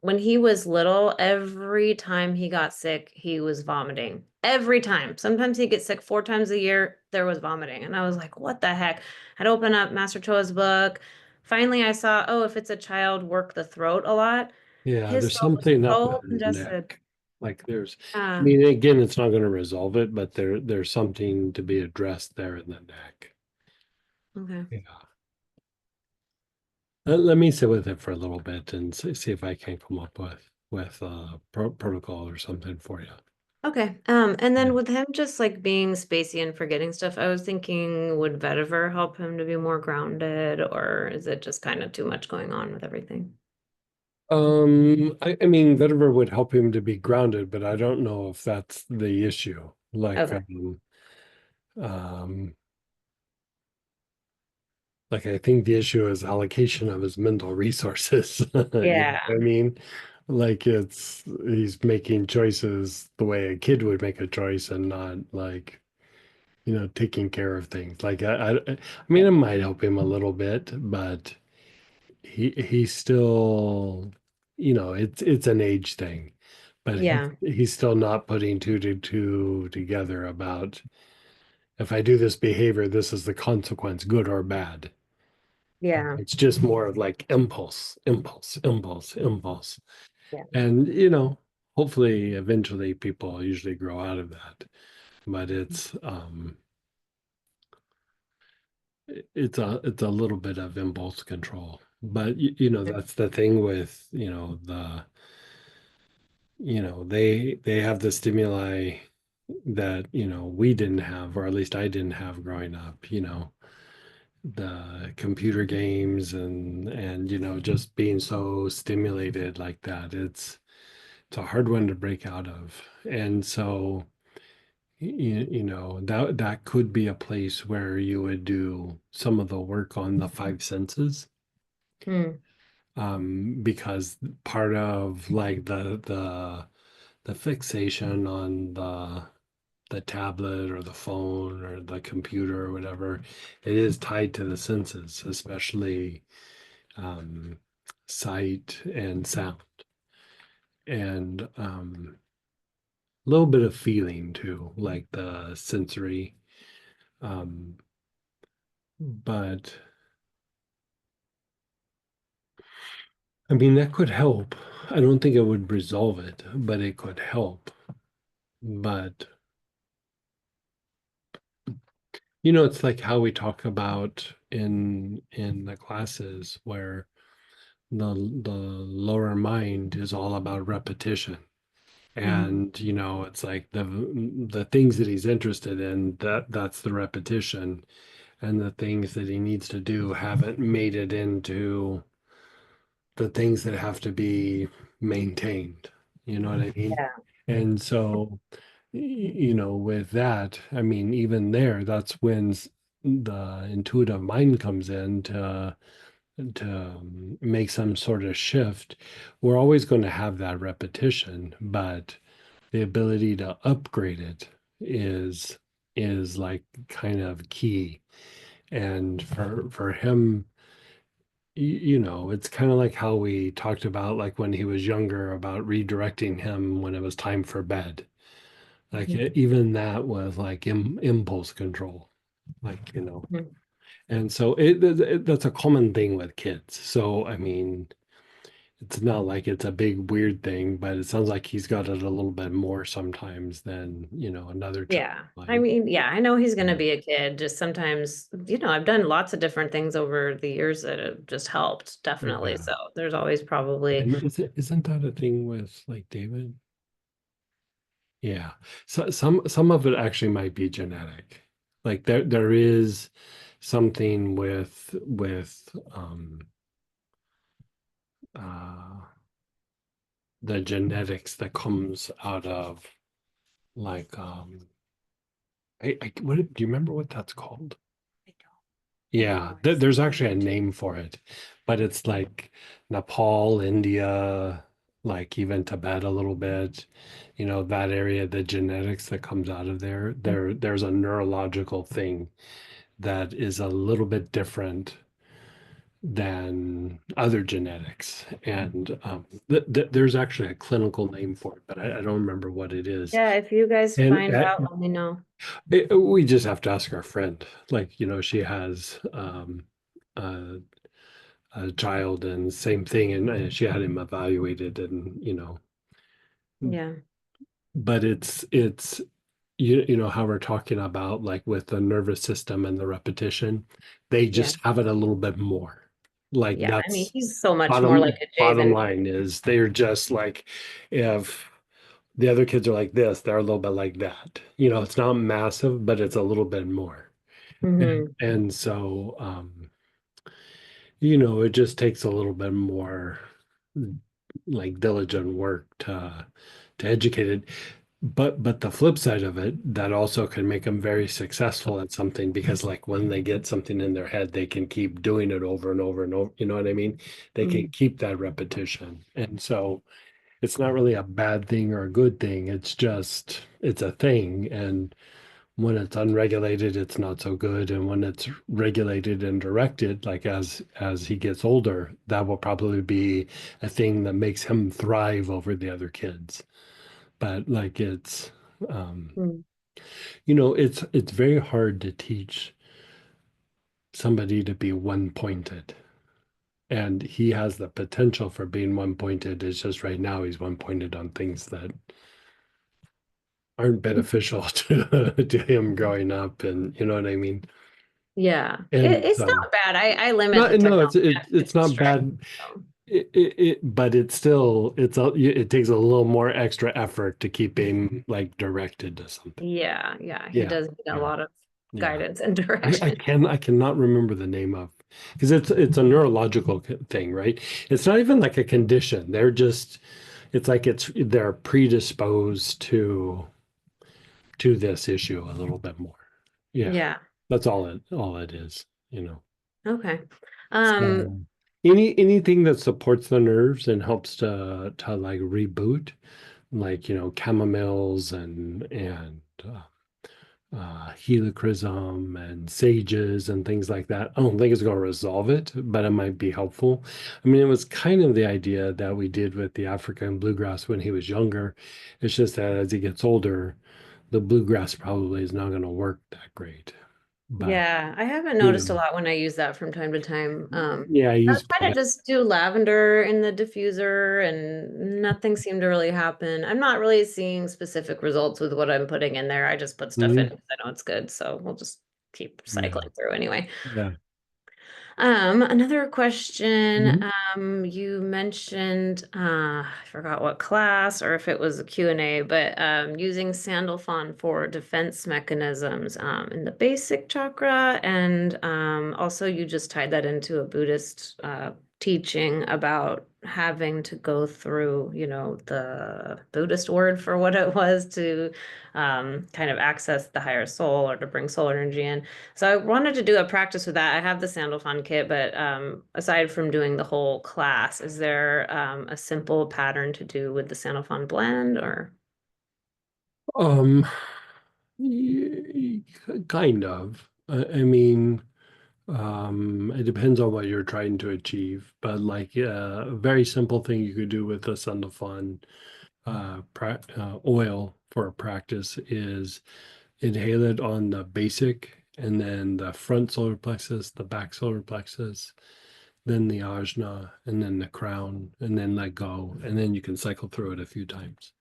When he was little, every time he got sick, he was vomiting. Every time. Sometimes he'd get sick 4 times a year, there was vomiting. And I was like, what the heck? I'd open up Master Choa's book. Finally, I saw, oh, if it's a child, work the throat a lot. Yeah, His there's throat was something up so in his congested. neck. Like there's, I Uh, mean, again, it's not going to resolve it, but there's something to be addressed there in the neck. okay. Yeah. Let me sit with it for a little bit and see if I can come up with a protocol or something for you. Okay. And Yeah. then with him just like being spacey and forgetting stuff, I was thinking, would vetiver help him to be more grounded, or is it just kind of too much going on with everything? I mean, vetiver would help him to be grounded, but I don't know if that's the issue. Okay. Um, like I think the issue is allocation of his mental resources. You know Yeah. what I mean? Like he's making choices the way a kid would make a choice and not like, you know, taking care of things. Like I mean, it might help him a little bit, but he's still, you know, it's an age thing. But Yeah. he's still not putting two to two together about if I do this behavior, this is the consequence, good or bad. Yeah. It's just more of like impulse, impulse, impulse, impulse. Yeah. And, you know, hopefully eventually people usually grow out of that. But it's a little bit of impulse control. But you know, that's the thing with, you know, they have the stimuli that, you know, we didn't have, or at least I didn't have growing up, you know, the computer games and you know just being so stimulated like that it's a hard one to break out of and so you know that could be a place where you would do some of the work on the five senses Hmm. because part of like the fixation on the tablet or the phone or the computer or whatever it is tied to the senses especially um, sight and sound, and a little bit of feeling too, like the sensory. Um, but I mean, that could help. I don't think it would resolve it, but it could help. But you know, it's like how we talk about in the classes where the lower mind is all about repetition. And you know it's like the things that he's interested in that's the repetition and the things that he needs to do haven't made it into the things that have to be maintained, you know what I mean? Yeah. And so you know with that I mean even there that's when the intuitive mind comes in to make some sort of shift. We're always going to have that repetition, but the ability to upgrade it is like kind of key. And for him, you know, it's kind of like how we talked about, like when he was younger, about redirecting him when it was time for bed. Like even that was like impulse control, like, you know. Mhm. And so that's a common thing with kids. So, I mean, it's not like it's a big weird thing, but it sounds like he's got it a little bit more sometimes than, you know, another child Yeah. I might. mean, yeah, I know he's going to Yeah. be a kid. Just sometimes, you know, I've done lots of different things over the years that have just helped, definitely. Yeah. So there's always probably, And isn't that a thing with like David? Yeah. So some of it actually might be genetic. Like there is something with uh the genetics that comes out of like what do you remember what that's called? Yeah, there's actually a name for it, but it's like Nepal, India, like even Tibet a little bit, you know, that area, the genetics that comes out of there's a neurological thing that is a little bit different than other genetics. And there's actually a clinical name for it, but I don't remember what it is. yeah, if you guys And find out, let me know. we just have to ask our friend. Like, you know, she has a, a child and same thing, and she had him evaluated, and you know, Yeah. but it's you know how we're talking about like with the nervous system and the repetition, they Yeah. just have it a little bit more. Like Yeah. I mean, that's he's so much more like bottom a Jay bottom than line is they're just like if the other kids are like this, they're a little bit like that. You know, it's not massive, but it's a little bit more. hmm And so, you know, it just takes a little bit more like diligent work to educate it. But the flip side of it, that also can make them very successful at something because like when they get something in their head, they can keep doing it over and over and over. You know what I mean? They can keep that repetition. And so it's not really a bad thing or a good thing. It's just it's a thing. And when it's unregulated, it's not so good. And when it's regulated and directed, like as he gets older, that will probably be a thing that makes him thrive over the other kids. But like it's Mm. you know, it's very hard to teach somebody to be one-pointed. And he has the potential for being one-pointed. It's just right now he's one-pointed on things that aren't beneficial to him growing up, and you know what I mean. Yeah. And It's not bad. I limit the not no, technology to it's not strength. bad. So. But it's still it takes a little more extra effort to keep him like directed to something. Yeah. Yeah. He Yeah, does need a yeah, lot of yeah. guidance and I direction. I cannot remember the name of because it's a neurological thing, right? It's not even like a condition. They're just it's like they're predisposed to this issue a little bit more. Yeah, Yeah. that's all it is, you know. Okay. So anything that supports the nerves and helps to like reboot, like you know, chamomiles and helichrysum and sages and things like that. I don't think it's going to resolve it, but it might be helpful. I mean, it was kind of the idea that we did with the African bluegrass when he was younger. It's just that as he gets older, the bluegrass probably is not going to work that great. But Yeah, I haven't you noticed a know, lot when I use that from time to time. yeah, I I was use trying to just do lavender in the diffuser and nothing seemed to really happen. I'm not really seeing specific results with what I'm putting in there. I just put stuff in Mhm. because I know it's good, so we'll just keep Yeah, cycling through anyway. yeah. Another question, Mhm. you mentioned, I forgot what class or if it was a Q&A, but using Sandalphon for defense mechanisms in the basic chakra, and also you just tied that into a Buddhist teaching about having to go through, you know, the Buddhist word for what it was to kind of access the higher soul or to bring soul energy in. So I wanted to do a practice with that. I have the Sandalphon kit, but aside from doing the whole class, is there a simple pattern to do with the Sandalphon blend or? Um, kind of. I mean, It depends on what you're trying to achieve, but like a very simple thing you could do with the Sandalphon oil for a practice is inhale it on the basic and then the front solar plexus, the back solar plexus, then the ajna, and then the crown, and then let go. And then you can cycle through it a few times.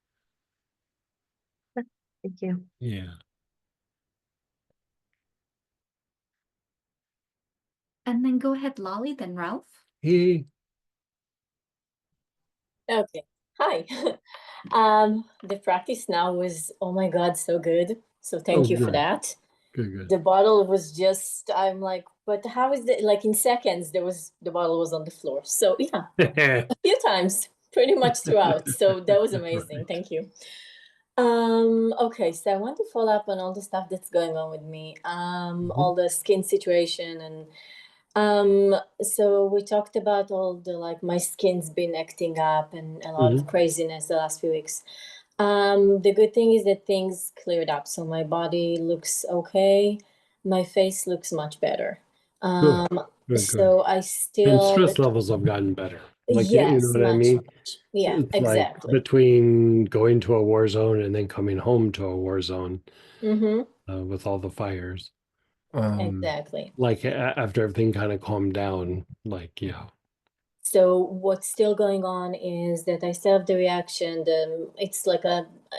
Thank you. Yeah. And then go ahead, Lolly, then Ralph. Hey. Okay. Hi. The practice now was, oh my God, so good. So Oh, thank you for good. that. Good. The bottle was just, I'm like, but how is it? Like in seconds, the bottle was on the floor. So yeah, a few times, pretty much throughout. So that was amazing. Right. Thank you. Okay, so I want to follow up on all the stuff that's going on with me, all the skin situation and so we talked about all the like my skin's been acting up and a lot of craziness the last few weeks. The good thing is that things cleared up, so my body looks okay, my face looks much better. Good. Good. So I And still, stress levels have gotten better. Like, you know yes, what I mean? much. Yeah, It's like exactly. between going to a war zone and then coming home to a war zone Mm-hmm. with all the fires. Exactly. Like after everything kind of calmed down, like, yeah. So what's still going on is that I still have the reaction. It's like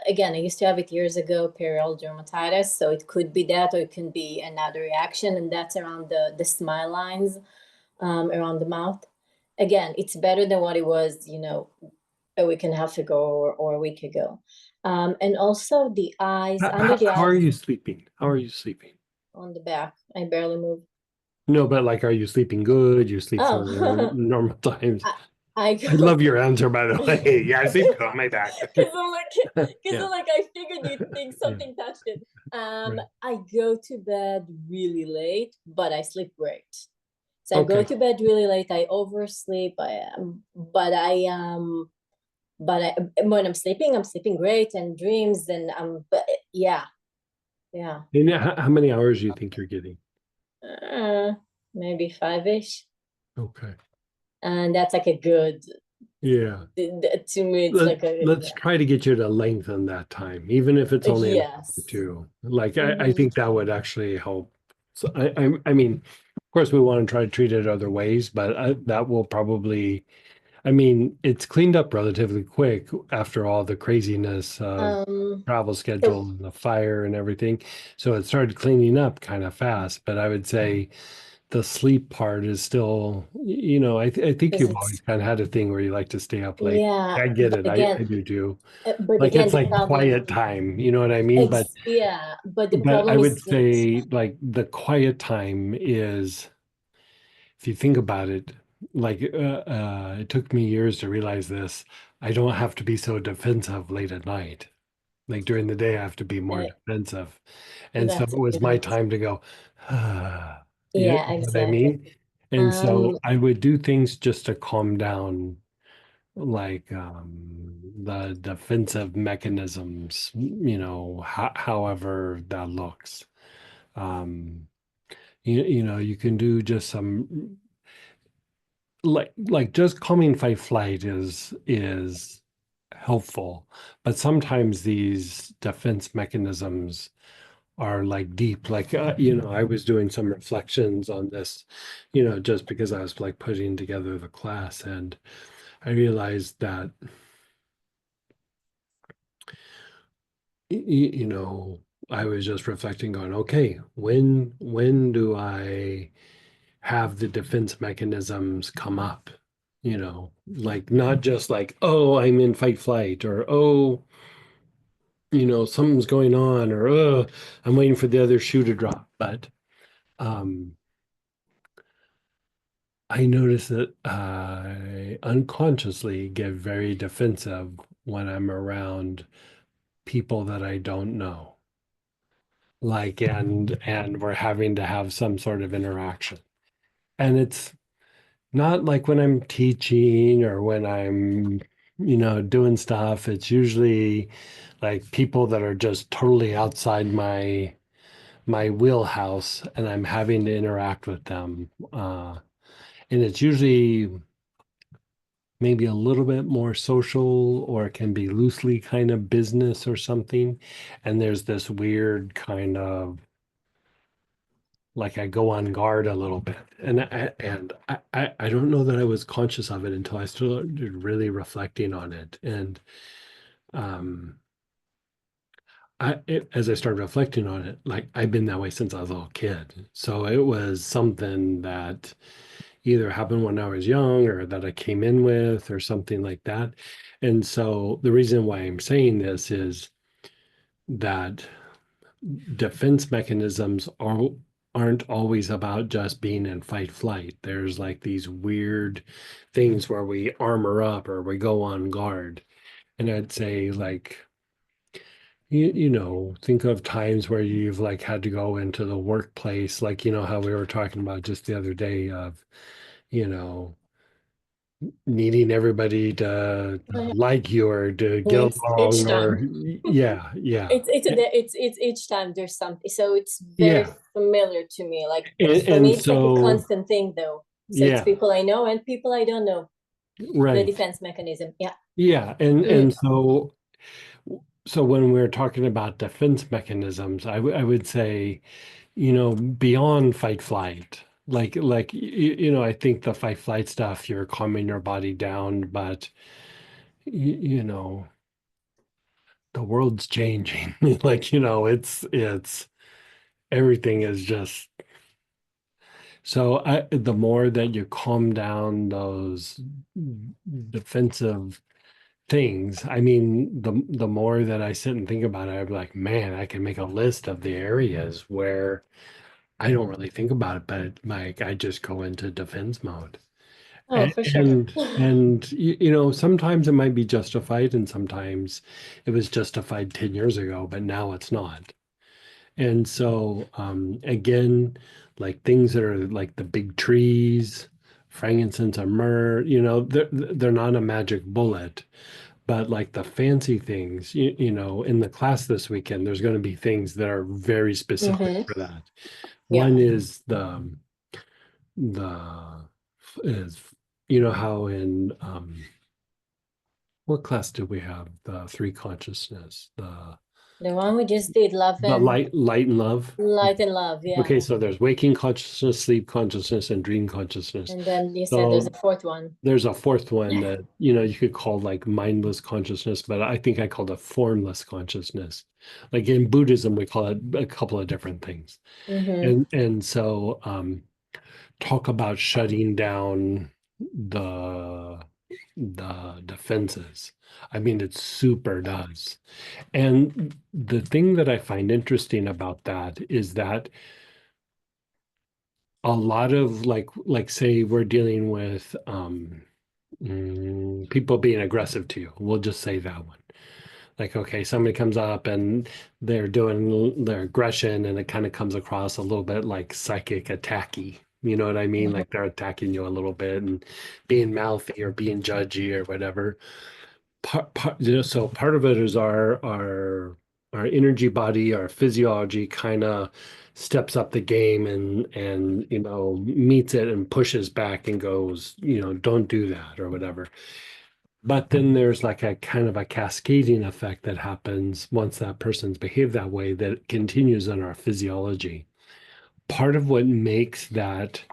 again, I used to have it years ago, perioral dermatitis. So it could be that, or it can be another reaction, and that's around the smile lines, around the mouth. Again, it's better than what it was, a week and a half ago or a week ago. And also the eyes, under the How are eyes, you sleeping? How are you sleeping? on the back, I barely move. No, but like, are you sleeping good? You sleep for Oh, normal times? I I go. love your answer, by the way. Yeah, I sleep good on my back. Because I'm like, Yeah, I figured you'd think yeah, something touched it. right. I go to bed really late, but I sleep great. So I go Okay. to bed really late. I oversleep. But when I'm sleeping great and dreams and but yeah, yeah, And how many hours do you think you're getting? uh, maybe 5-ish, Okay. and that's like a good. Yeah. To me, it's like a Let's yeah. try to get you to lengthen that time, even if it's only an hour or Yes. two. Like I Mm-hmm. think that would actually help. So I mean, of course, we want to try to treat it other ways, but that will probably. I mean, it's cleaned up relatively quick after all the craziness of travel schedule So and the fire and everything. So it started cleaning up kind of fast. But I would say the sleep part is still, I think because you've it's always kind of had a thing where you like to stay up late. yeah, I get it. I again, do too. but Like again, it's the like problem, quiet time, you know what I mean? yeah, but the But I problem would is that say like the quiet time is, if you think about it, like it took me years to realize this. I don't have to be so defensive late at night. Like during the day, I have to be more uh, defensive. And so that's it a was good my answer. time to go, you Yeah, know what I exactly. mean? And so Um, I would do things just to calm down, like the defensive mechanisms, however that looks. Um, you can do just some like just calming fight flight is helpful, but sometimes these defense mechanisms are like deep. Like I was doing some reflections on this, just because I was like putting together the class, and I realized that I was just reflecting on, okay, when do I have the defense mechanisms come up? Like not just like, oh, I'm in fight flight, or oh, something's going on, or oh, I'm waiting for the other shoe to drop. But um I notice that I unconsciously get very defensive when I'm around people that I don't know. Like, and we're having to have some sort of interaction. And it's not like when I'm teaching or when I'm, doing stuff. It's usually like people that are just totally outside my wheelhouse and I'm having to interact with them. And it's usually maybe a little bit more social, or it can be loosely kind of business or something. And there's this weird kind of like I go on guard a little bit. And I don't know that I was conscious of it until I started really reflecting on it. And um as I started reflecting on it, like I've been that way since I was a little kid. So it was something that either happened when I was young or that I came in with or something like that. And so the reason why I'm saying this is that defense mechanisms aren't always about just being in fight flight. There's like these weird things where we armor up or we go on guard. And I'd say like think of times where you've like had to go into the workplace, like how we were talking about just the other day of, you know, needing everybody to like you or to get Yes, each along or time. yeah. It's each time there's something. So it's very Yeah. familiar to me. Like for And me, it's like a so constant thing though. So it's yeah, people I know and people I don't know. The right. defense mechanism. Yeah. Yeah. And Mm. and so when we're talking about defense mechanisms, I would say, beyond fight flight, I think the fight flight stuff, you're calming your body down, but you know, the world's changing. It's everything is just so the more that you calm down those defensive things, I mean, the more that I sit and think about it, I'm like, man, I can make a list of the areas where I don't really think about it, but like I just go into defense mode. Oh, And for sure. and sometimes it might be justified, and sometimes it was justified 10 years ago, but now it's not. And so again, like things that are like the big trees, frankincense or myrrh, they're not a magic bullet, but like the fancy things, in the class this weekend, there's going to be things that are very specific Mm-hmm. for that. Yeah. One is the is how in what class did we have? The three consciousness, The one we just did, love the and light and love. love. Yeah. Okay, so there's waking consciousness, sleep consciousness, and dream consciousness. And then you said there's So a fourth one. there's a fourth one that you could call like mindless consciousness, but I think I called it formless consciousness. Like in Buddhism, we call it a couple of different things. Mm-hmm. And so talk about shutting down the defenses. I mean, it super does. And the thing that I find interesting about that is that a lot of like say we're dealing with people being aggressive to you. We'll just say that one. Like, okay, somebody comes up and they're doing their aggression and it kind of comes across a little bit like psychic attacky. You know what I mean? Like they're attacking you a little bit and being mouthy or being judgy or whatever. So part of it is our energy body, our physiology kind of steps up the game and meets it and pushes back and goes, don't do that or whatever. But then there's like a kind of a cascading effect that happens once that person's behaved that way that continues in our physiology. Part of what makes that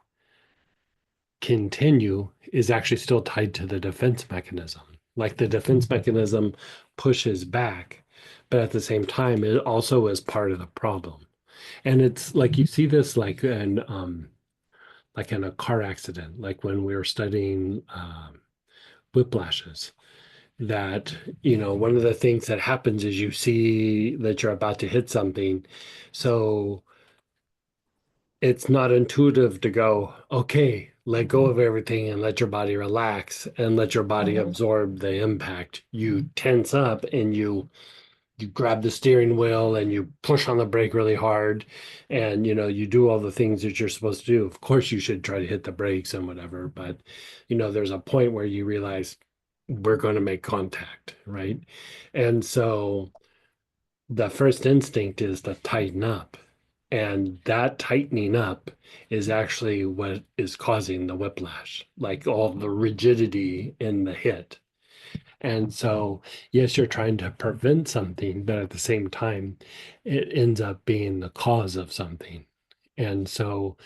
continue is actually still tied to the defense mechanism. Like the defense mechanism pushes back, but at the same time, it also is part of the problem. And it's like you see this like in a car accident, like when we were studying whiplashes. That one of the things that happens is you see that you're about to hit something, so it's not intuitive to go, okay, let go of everything and let your body relax and let your body Mm-hmm. absorb the impact. You tense up and you grab the steering wheel and you push on the brake really hard and you do all the things that you're supposed to do. Of course you should try to hit the brakes and whatever, but there's a point where you realize we're going to make contact, right? And so the first instinct is to tighten up. And that tightening up is actually what is causing the whiplash, like all the rigidity in the hit. And so, yes, you're trying to prevent something, but at the same time, it ends up being the cause of something. And so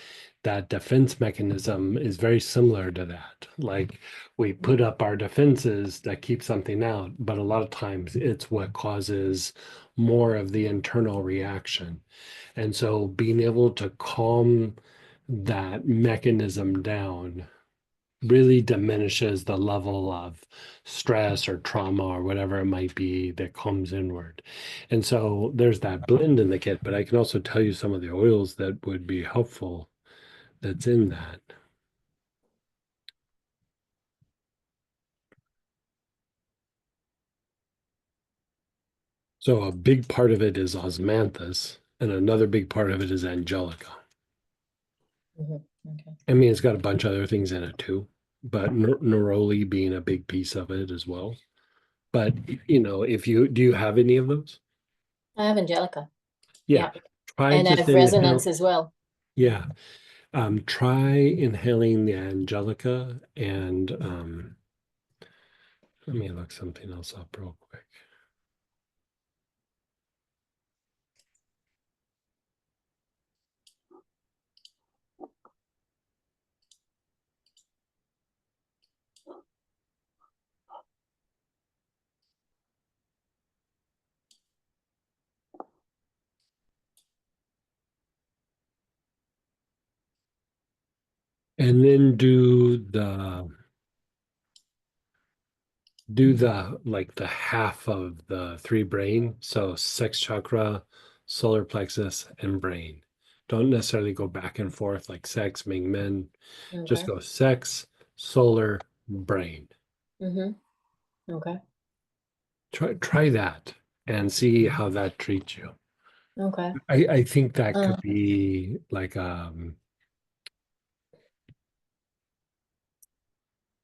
that defense mechanism is very similar to that. Like we put up our defenses that keep something out, but a lot of times it's what causes more of the internal reaction. And so being able to calm that mechanism down really diminishes the level of stress or trauma or whatever it might be that comes inward. And so there's that blend in the kit, but I can also tell you some of the oils that would be helpful that's in that. So a big part of it is osmanthus, and another big part of it is angelica. Okay. I mean, it's got a bunch of other things in it too, but neroli being a big piece of it as well. But you know, if you do you have any of those? I have Angelica. Yeah. Try And I just have resonance as well. Yeah. Try inhaling the angelica and let me look something else up real quick. And then do the like the half of the three brain. So sex chakra, solar plexus, and brain. Don't necessarily go back and forth like sex, Ming Men. Just Okay. go sex, solar, brain. Okay. Try that and see how that treats you. Okay. I think that could be like you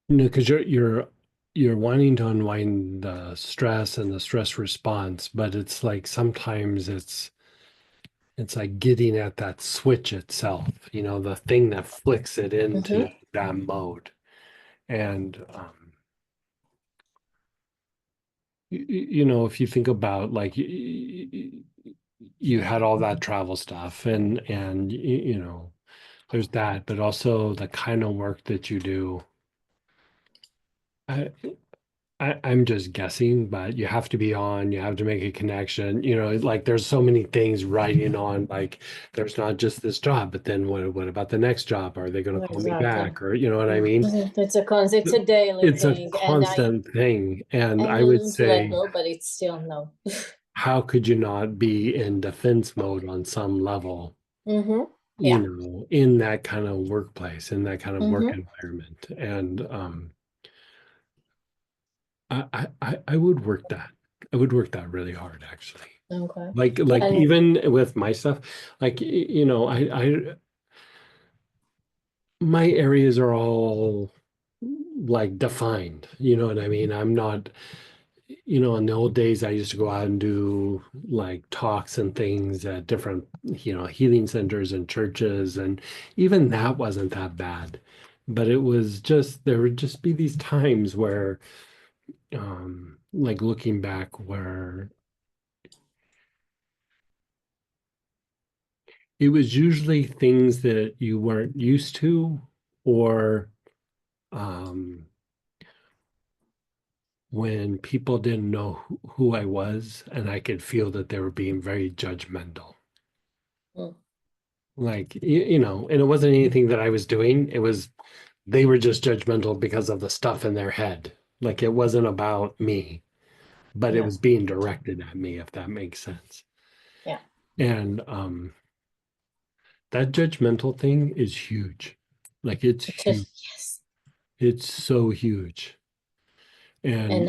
know, because you're wanting to unwind the stress and the stress response, but it's like sometimes it's like getting at that switch itself, you know, the thing that flicks it into that mode. And you know, if you think about like you had all that travel stuff and you know, there's that, but also the kind of work that you do. I, I'm just guessing, but you have to be on, you have to make a connection. You know, like there's so many things riding on, like there's not just this job, but then what about the next job? Are they going to call me Exactly. back? Or you know what I mean? It's a daily It's a thing, and constant thing. And I'm I would willing to let say, go, but it's still no. how could you not be in defense mode on some level, you Yeah. know, in that kind of workplace, in that kind of work Mm-hmm. environment? And I would work that. I would work that really hard, actually. Okay. Like And even with my stuff, like you know, I my areas are all like defined. You know what I mean? I'm not, you know, in the old days I used to go out and do like talks and things at different, you know, healing centers and churches, and even that wasn't that bad. But it was just there would just be these times where like looking back where it was usually things that you weren't used to, or um, when people didn't know who I was, and I could feel that they were being very judgmental. mm, Like, you know, and it wasn't anything that I was doing. It was, they were just judgmental because of the stuff in their head. Like, it wasn't about me, but it yeah, was being directed at me, if that makes sense. yeah. And that judgmental thing is huge. Like, it's huge. Yes. It's so huge. And And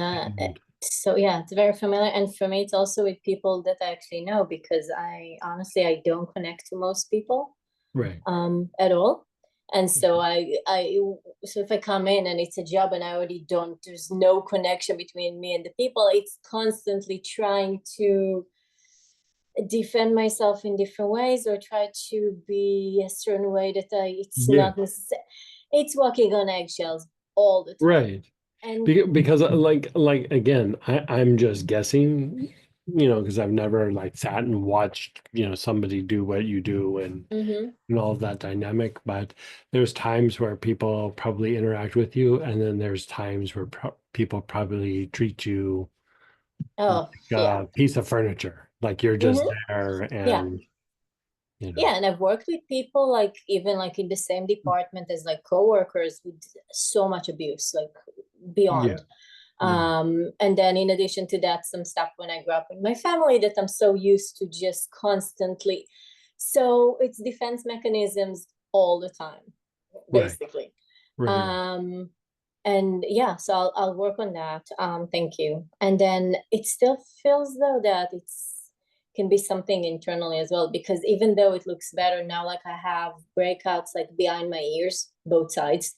so yeah, it's very familiar. And for me, it's also with people that I actually know, because I honestly I don't connect to most people right. at all. And so so if I come in and it's a job and I already don't, there's no connection between me and the people, it's constantly trying to defend myself in different ways or try to be a certain way that it's Yeah. not necessary. It's walking on eggshells all the time. Right. And Because like again, I'm just guessing, because I've never like sat and watched, somebody do what you do Mhm. and all of that dynamic. But there's times where people probably interact with you, and then there's times where people probably treat you oh like yeah. a piece of furniture, like you're just Mhm. there, Yeah. and Yeah, and I've worked with people like even like in the same department as like coworkers with so much abuse, like beyond. yeah, And then in addition to that, some stuff when I grew up in my family that I'm so used to just constantly. So it's defense mechanisms all the time, right, basically. right. And yeah, so I'll work on that. Thank you. And then it still feels though that it's can be something internally as well, because even though it looks better now, like I have breakouts like behind my ears, both sides,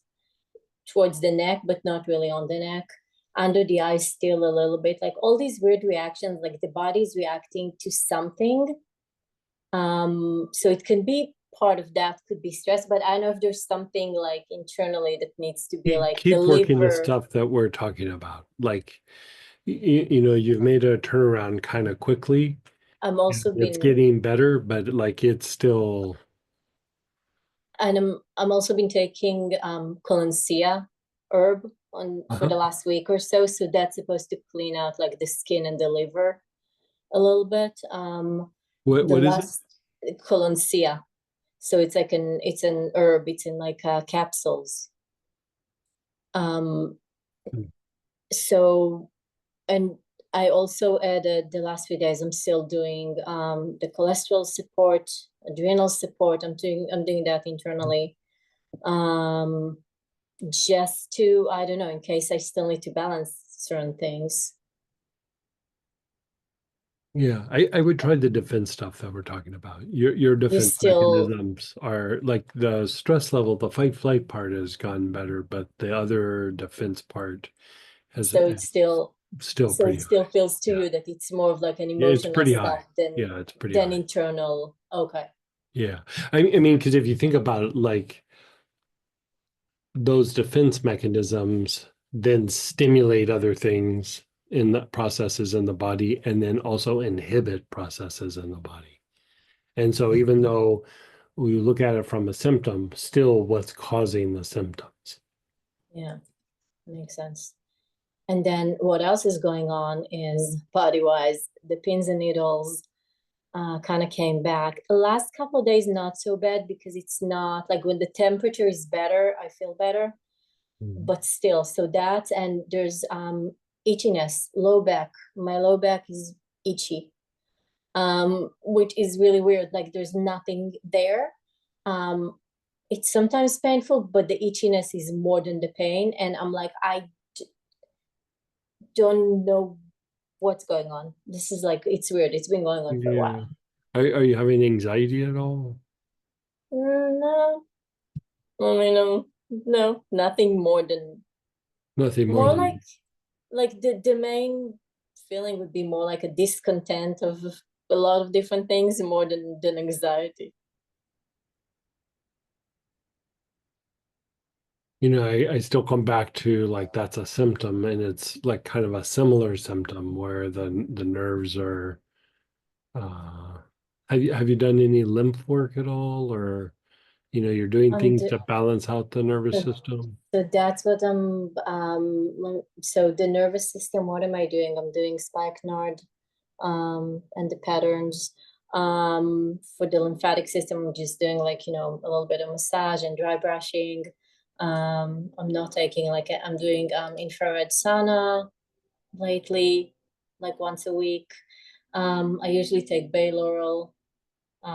towards the neck, but not really on the neck. Under the eyes, still a little bit, like all these weird reactions, like the body's reacting to something. So it can be part of that, could be stress, but I don't know if there's something like internally that needs to be like the Keep working the liver. stuff that we're talking about. Like, you've made a turnaround kind of quickly. I'm also It's been getting better, but like it's still. and I'm also been taking colonsea herb on for the last week or so. So that's supposed to clean out like the skin and the liver a little bit. The What is it? last colonsea. So it's like it's an herb. It's in like capsules. Um, Hmm. so and I also added the last few days. I'm still doing the cholesterol support, adrenal support. I'm doing that internally. Just to, I don't know, in case I still need to balance certain things. Yeah, I would try the defense stuff that we're talking about. Your You defense still, mechanisms are like the stress level, the fight flight part has gotten better, but the other defense part has so it's still, still so pretty it still high. feels to Yeah. you that it's more of like an Yeah, it's emotional pretty stuff high. Yeah, it's pretty than high. internal. Okay. Yeah. I mean, because if you think about it, like those defense mechanisms then stimulate other things in the processes in the body and then also inhibit processes in the body. And so even though we look at it from a symptom, still what's causing the symptoms. Yeah, makes sense. And then what else is going on is body-wise, the pins and needles kind of came back. The last couple of days, not so bad because it's not like when the temperature is better, I feel better. But still, so that, and there's itchiness, low back. My low back is itchy, which is really weird. Like there's nothing there. It's sometimes painful, but the itchiness is more than the pain. And I'm like, don't know what's going on. This is like, it's weird. It's been going on for a Yeah. while. Are you having anxiety at all? No, I mean, no, nothing more than, Nothing more more than like the main feeling would be more like a discontent of a lot of different things more than anxiety. I still come back to like that's a symptom and it's like kind of a similar symptom where the nerves are have you done any lymph work at all or you're doing things to balance out the nervous So, system? so that's what I'm so the nervous system, what am I doing? I'm doing spikenard and the patterns. For the lymphatic system, I'm just doing like, a little bit of massage and dry brushing. I'm not taking I'm doing infrared sauna lately, like once a week. I usually take bay laurel. So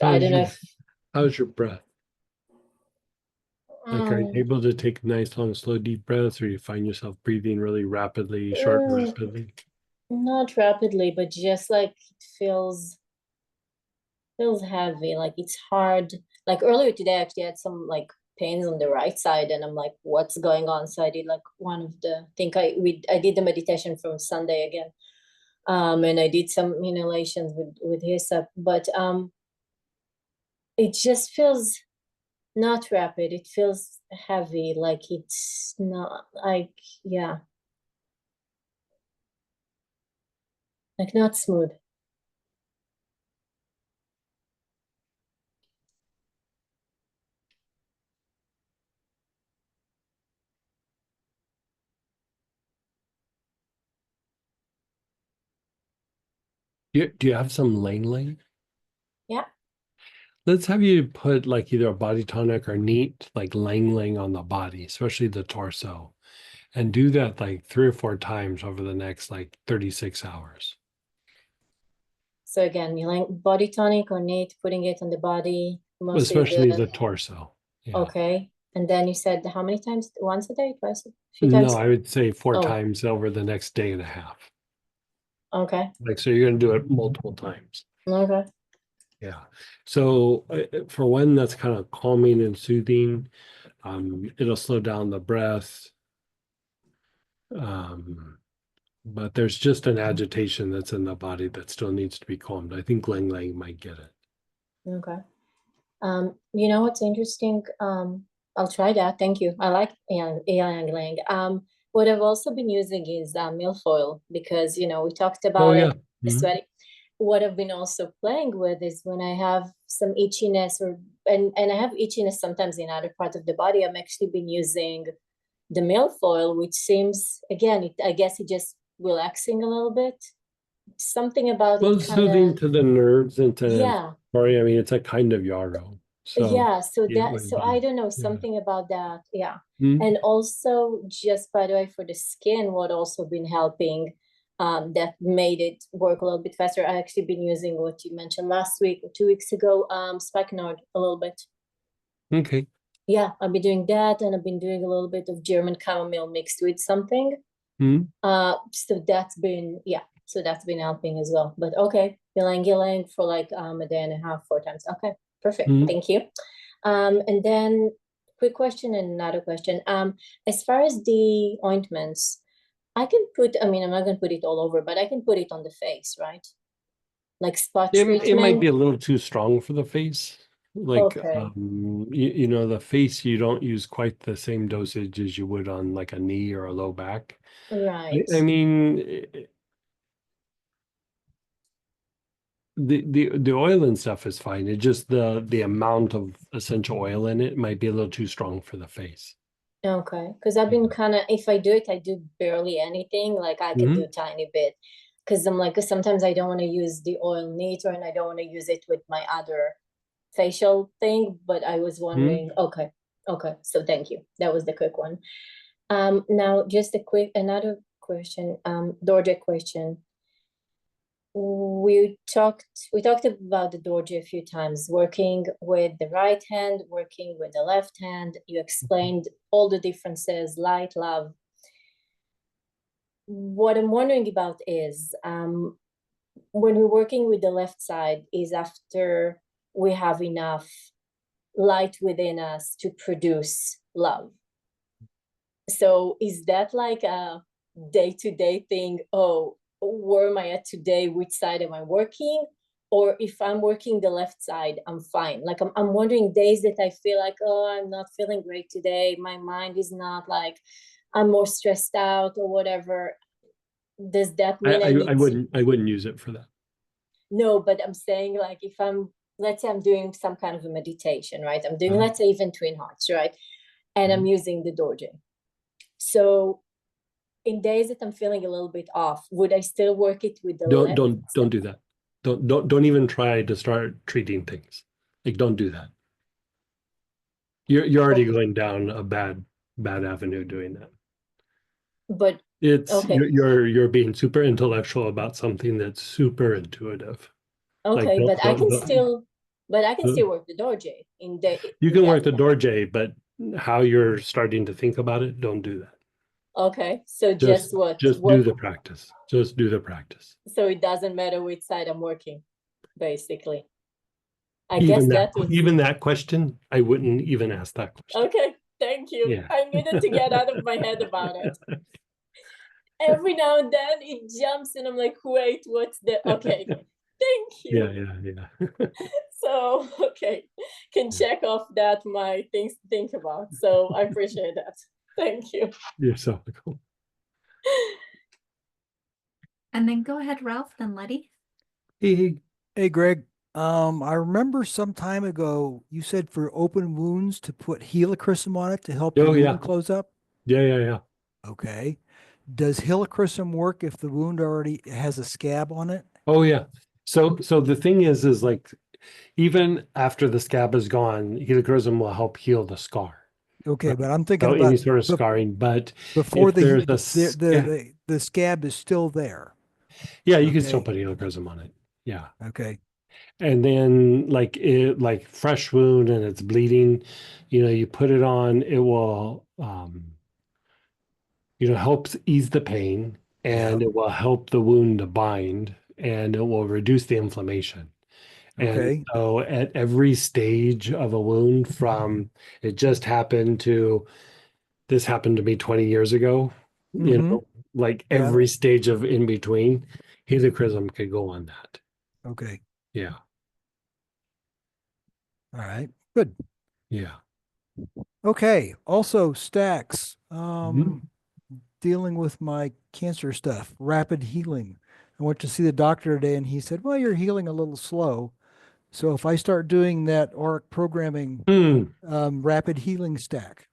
I How's don't know your if how's your breath? Like, are you um, able to take nice, long, slow, deep breaths, or you find yourself breathing really rapidly, short and mm, rapidly? not rapidly, but just like it feels heavy. Like it's hard. Like earlier today, I actually had some like pains on the right side, and I'm like, what's going on? So I did like one of the I did the meditation from Sunday again. And I did some inhalations with his up, but it just feels not rapid. It feels heavy, like it's not like, yeah, like not smooth. Do you have some Lang? Yeah. Let's have you put like either a body tonic or neat like Lang on the body, especially the torso, and do that like 3 or 4 times over the next like 36 hours. So again, you like body tonic or neat, putting it on the body, mostly Especially the torso. Yeah. okay. And then you said how many times? Once a day, twice, a few No, times? I would say 4 Oh. times over the next day and a half. Okay. Like, so you're going to do it multiple times. Okay. Yeah. So for one, that's kind of calming and soothing. It'll slow down the breath. But there's just an agitation that's in the body that still needs to be calmed. I think Lang might get it. Okay. You know what's interesting? I'll try that. Thank you. I like ylang. What I've also been using is milfoil because we talked about it. Sweaty. What I've been also playing with is when I have some itchiness and I have itchiness sometimes in other parts of the body. I'm actually been using the milfoil, which seems again, I guess it just relaxing a little bit. Something about Well, it it's soothing to the nerves and to yeah. sorry, I mean it's a kind of yarrow. So yeah, so I be, don't know, something about that. Yeah. Hmm? And also just by the way, for the skin, what also been helping that made it work a little bit faster. I actually been using what you mentioned last week or 2 weeks ago, spikenard a little bit. Okay. Yeah, I've been doing that, and I've been doing a little bit of German chamomile mixed with something. Hmm? So that's been helping as well. But okay, ylang for like a day and a half, 4 times. Okay, perfect. Thank you. And then quick question and another question. As far as the ointments, I can put, I mean, I'm not gonna put it all over, but I can put it on the face, right? Like spot treatment. It might be a little too strong for the face. Like Okay. you know, the face you don't use quite the same dosage as you would on like a knee or a low back. Right. I mean the oil and stuff is fine. It just the amount of essential oil in it might be a little too strong for the face. Okay, because I've been kind of, if I do it, I do barely anything. Like I can do a tiny bit, because I'm like, sometimes I don't want to use the oil neat, and I don't want to use it with my other facial thing. But I was wondering, okay, so thank you. That was the quick one. Now just another question, dorje question. We talked about the dorje a few times, working with the right hand, working with the left hand. You explained all the differences, light, love. What I'm wondering about is when we're working with the left side is after we have enough light within us to produce love. So is that like a day-to-day thing? Oh, where am I at today? Which side am I working? Or if I'm working the left side, I'm fine. Like I'm wondering days that I feel like, oh, I'm not feeling great today. My mind is not like, I'm more stressed out or whatever. Does that mean I wouldn't use it for that. No, but I'm saying like if let's say I'm doing some kind of a meditation, right? I'm doing, let's say even Twin Hearts, right? And I'm using the dorje. So in days that I'm feeling a little bit off, would I still work it with the left? Don't do that. Don't even try to start treating things. Like don't do that. You're already going down a bad avenue doing that. But it's okay. You're being super intellectual about something that's super intuitive. Okay, like, but I can still work the dorje you can work the dorje, but how you're starting to think about it, don't do that. Okay, so just do the practice. Just do the practice. So it doesn't matter which side I'm working, basically. Even that question, I wouldn't even ask that question. Okay, thank you. Yeah. I needed to get out of my head about it. every now and then it jumps and I'm like, wait, what's the, okay, thank you. Yeah. So, okay, can Yeah. check off that my things to think about. So I appreciate that. Thank you. You're so welcome. And then go ahead, Ralph, then Letty. Hey, Greg. I remember some time ago you said for open wounds to put Helichrysum on it to help the Oh, yeah. wound close up. Yeah. Okay. Does Helichrysum work if the wound already has a scab on it? Oh, yeah. So the thing is like, even after the scab is gone, helichrysum will help heal the scar. Okay, Right. but I'm thinking So about any sort of scarring, but before if the, there's the, a the scab is still there. yeah, you can still Okay. put helichrysum on it. Yeah. Okay. And then like fresh wound and it's bleeding, you put it on, it will helps ease the pain, Yeah. and it will help the wound to bind, and it will reduce the inflammation. And Okay. so at every stage of a wound, from it just happened to this happened to me 20 years ago, Mm-hmm. like Yeah. every stage of in between, helichrysum could go on that. Okay. Yeah. All right. Good. Yeah. Okay. Also, stacks. Mhm. Dealing with my cancer stuff, rapid healing. I went to see the doctor today and he said, well, you're healing a little slow. So if I start doing that Auric programming Hmm. rapid healing stack,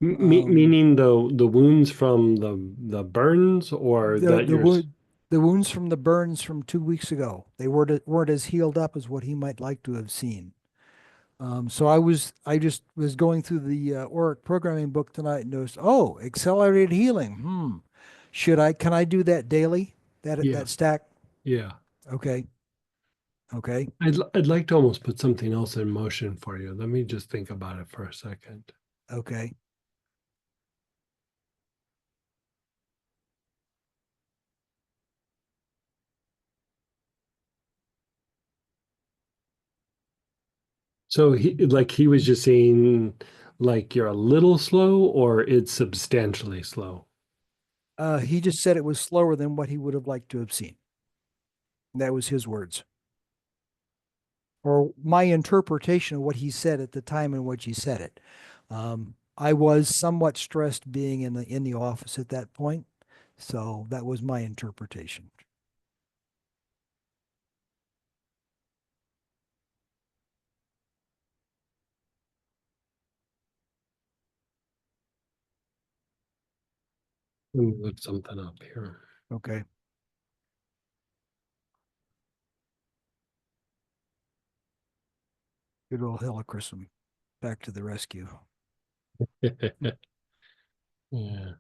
Meaning the wounds from the burns, or the that the you're wound the wounds from the burns from 2 weeks ago, they weren't as healed up as what he might like to have seen. So I just was going through the Auric programming book tonight and noticed, oh, accelerated healing. Can I do that daily? yeah, That stack? yeah. Okay. Okay. I'd like to almost put something else in motion for you. Let me just think about it for a second. Okay. So he was just saying, like, you're a little slow, or it's substantially slow. He just said it was slower than what he would have liked to have seen. That was his words. Or my interpretation of what he said at the time in which he said it. I was somewhat stressed being in the office at that point, so that was my interpretation. Let me look something up here. Okay. Good old Helichrysum, back to the rescue. Yeah.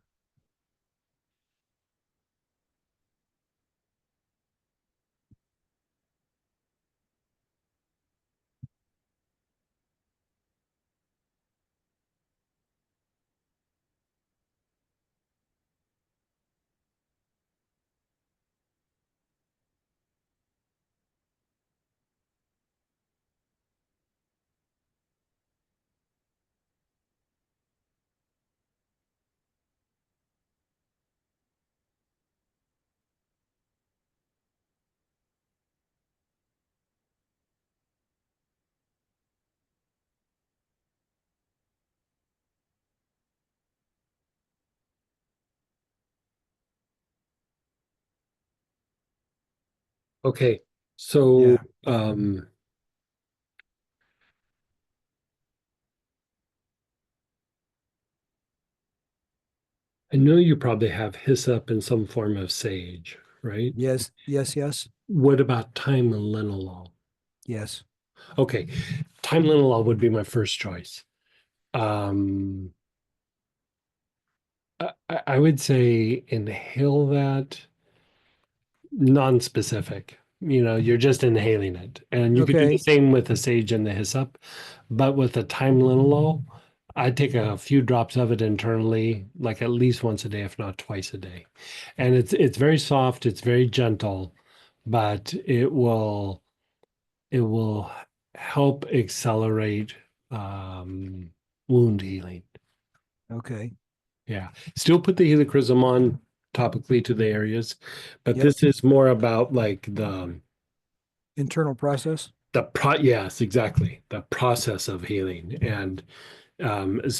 Okay. So Yeah. I know you probably have hyssop in some form of sage, right? Yes. Yes. Yes. What about thyme and linalool? Yes. Okay, thyme linalool would be my first choice. Um, I would say inhale that, non-specific. You're just inhaling it, and you could do the Okay. same with the sage and the hyssop, but with the thyme linalool, I'd take a few drops of it internally, like at least once a day, if not twice a day. And it's very soft, it's very gentle, but it will help accelerate wound healing. Okay. Yeah. Still put the helichrysum on, topically to the areas, but Yep. this is more about like the Internal process. yes, exactly, the process of healing, and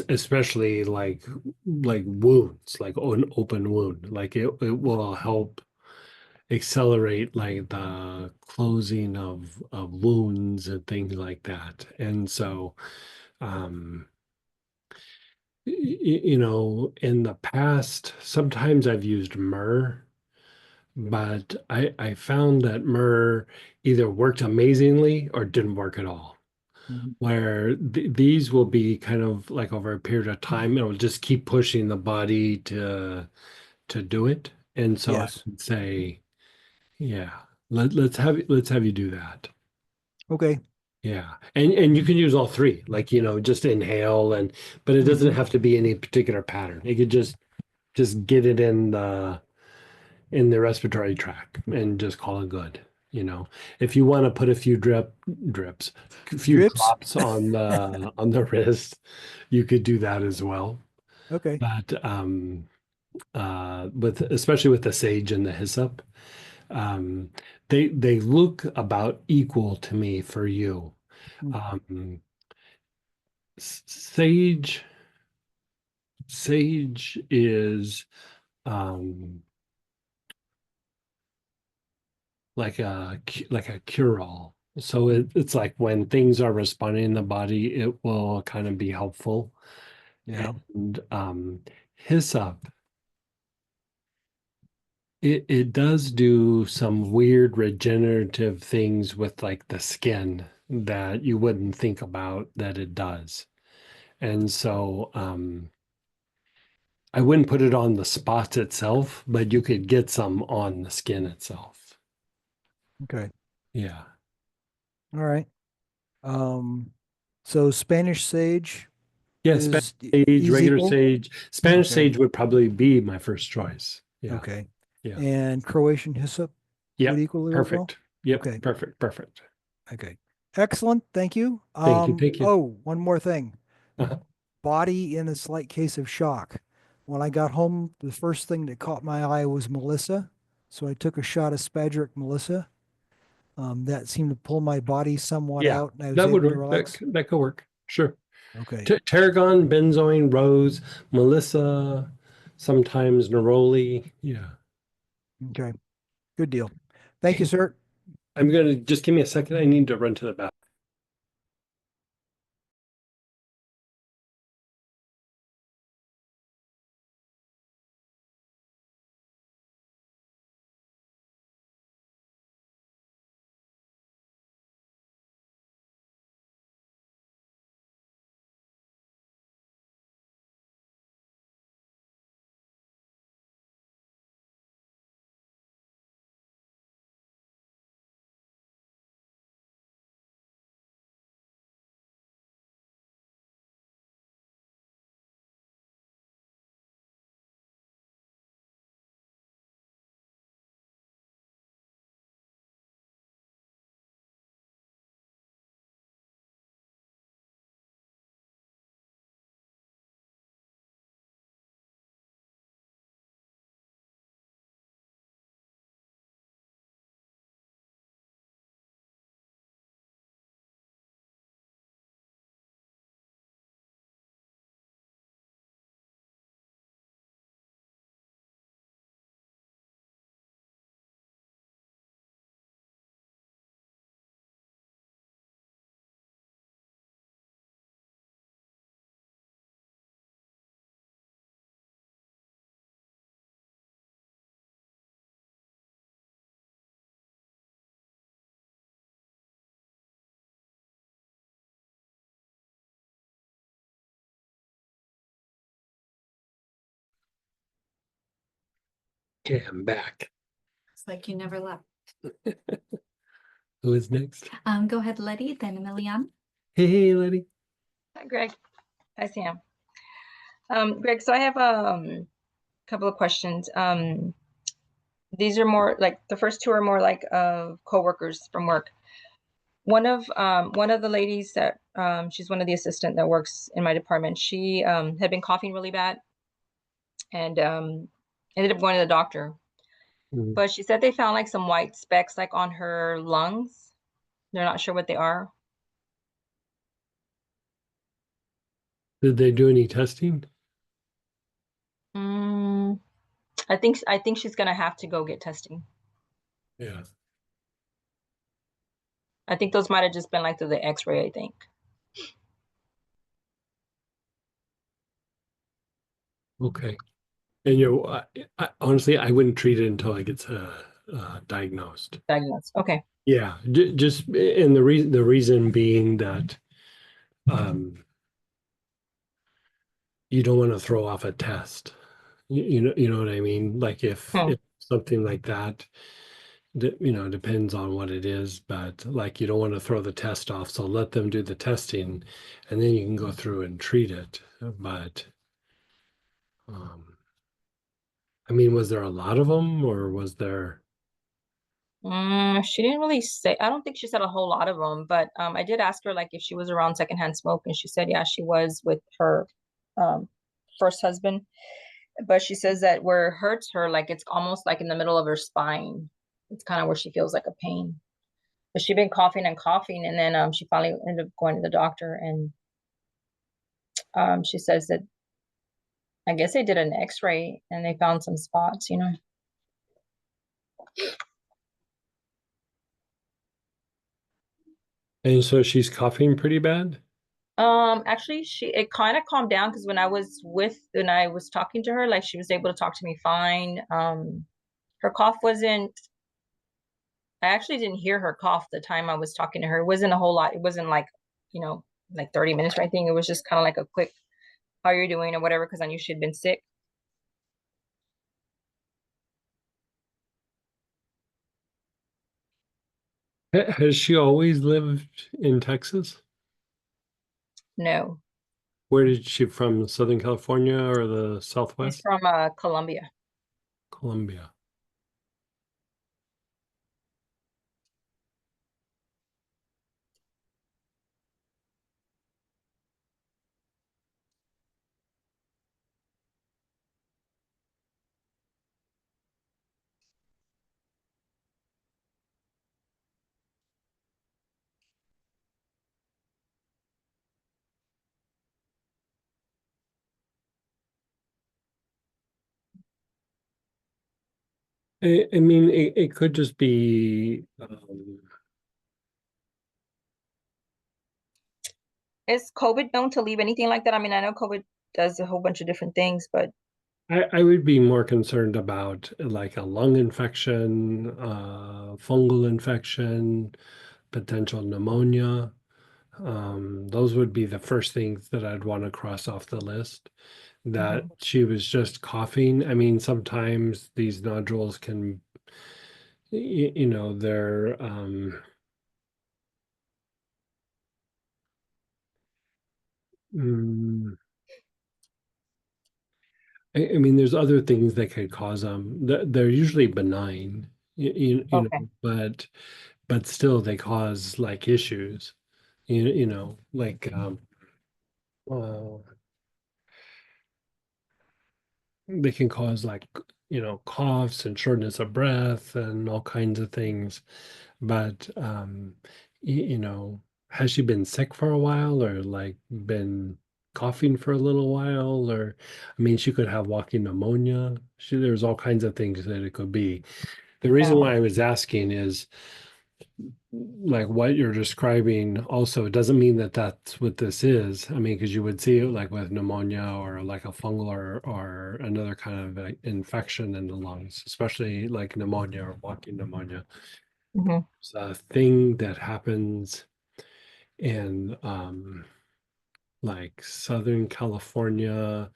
especially like wounds, like an open wound, like it will help accelerate like the closing of wounds and things like that. And so you know, in the past sometimes I've used myrrh, but I found that myrrh either worked amazingly or didn't work at all. Mhm. Where these will be kind of like over a period of time, it will just keep pushing the body to do it. And so I Yes. would say, yeah, let's have you do that. Okay. Yeah. And you can use all three, like, you know, just inhale but it doesn't Mhm. have to be any particular pattern. It could just get it in the respiratory tract and just call it good. You know, if you want to put a few drips, a few Drips. drops on the wrist, you could do that as well. Okay. But with especially with the sage and the hyssop, um, they look about equal to me for you. Mm. Um, sage is um, like a cure-all. So it's like when things are responding in the body, it will kind of be helpful. Yeah. And hyssop, it does do some weird regenerative things with like the skin that you wouldn't think about that it does. And so I wouldn't put it on the spots itself, but you could get some on the skin itself. Okay. Yeah. All right. Um, so Spanish sage Yeah, Spanish is sage, is regular equal. sage. Spanish Okay. sage would probably be my first choice. Yeah. Okay. Yeah. And Croatian hyssop would Yep. equal it as well. Perfect. Yep. Okay. Perfect. Perfect. Okay. Excellent. Thank you. Thank you. Thank you. Oh, one more thing. Uh-huh. Body in a slight case of shock. When I got home, the first thing that caught my eye was Melissa. So I took a shot of Spadric Melissa. That seemed to pull my body somewhat Yeah, out and I was that would able to work. relax. That could work. Sure. Okay. Tarragon, benzoin, rose, Melissa, sometimes neroli. Yeah. Okay. Good deal. Thank you, Hey, sir. I'm gonna just give me a second. I need to run to the bathroom. Okay, I'm back. It's like you never left. Who is next? Go ahead, Letty, then Emilian. Hey, lady. Hi, Greg. Hi, Sam. Greg, so I have a couple of questions. These are more like the first two are more like coworkers from work. One of the ladies that she's one of the assistant that works in my department. She had been coughing really bad, and ended up going to the doctor. Mm. But she said they found like some white specks like on her lungs. They're not sure what they are. Did they do any testing? Mm, I think she's gonna have to go get testing. Yeah. I think those might have just been like through the X-ray, I think. Okay. And honestly, I wouldn't treat it until it gets diagnosed. Diagnosed. Okay. Yeah, just and the reason being that you don't want to throw off a test. You know what I mean? Like Hmm. if something like that, depends on what it is, but like you don't want to throw the test off. So let them do the testing, and then you can go through and treat it. But um, I mean, was there a lot of them, or was there? She didn't really say. I don't think she said a whole lot of them, but I did ask her like if she was around secondhand smoke, and she said yeah, she was with her um first husband. But she says that where it hurts her, like it's almost like in the middle of her spine. It's kind of where she feels like a pain. But she'd been coughing and coughing, and then she finally ended up going to the doctor, and she says that I guess they did an X-ray and they found some spots, you know. And so she's coughing pretty bad. Actually, it kind of calmed down because when I was talking to her, like she was able to talk to me fine. Her cough wasn't. I actually didn't hear her cough the time I was talking to her. It wasn't a whole lot. It wasn't like, like 30 minutes or anything. It was just kind of like a quick, how you're doing or whatever, because I knew she'd been sick. Has she always lived in Texas? No, Where did she from? Southern California or the she's Southwest? from Colombia. Colombia. I mean, it could just be. Is COVID known to leave anything like that? I mean, I know COVID does a whole bunch of different things, but I would be more concerned about like a lung infection, fungal infection, potential pneumonia. Those would be the first things that I'd want to cross off the list. That mhm. she was just coughing. I mean, sometimes these nodules can, they're mm, I mean, there's other things that could cause them. They're usually benign, Okay. but still they cause like issues. Like uh, they can cause like coughs and shortness of breath and all kinds of things. But has she been sick for a while or like been coughing for a little while? Or I mean, she could have walking pneumonia. There's all kinds of things that it could be. The reason Yeah. why I was asking is like what you're describing also doesn't mean that that's what this is. I mean, because you would see it like with pneumonia or like a fungal or another kind of infection in the lungs, especially like pneumonia or walking pneumonia. Hmm. It's a thing that happens in like Southern California,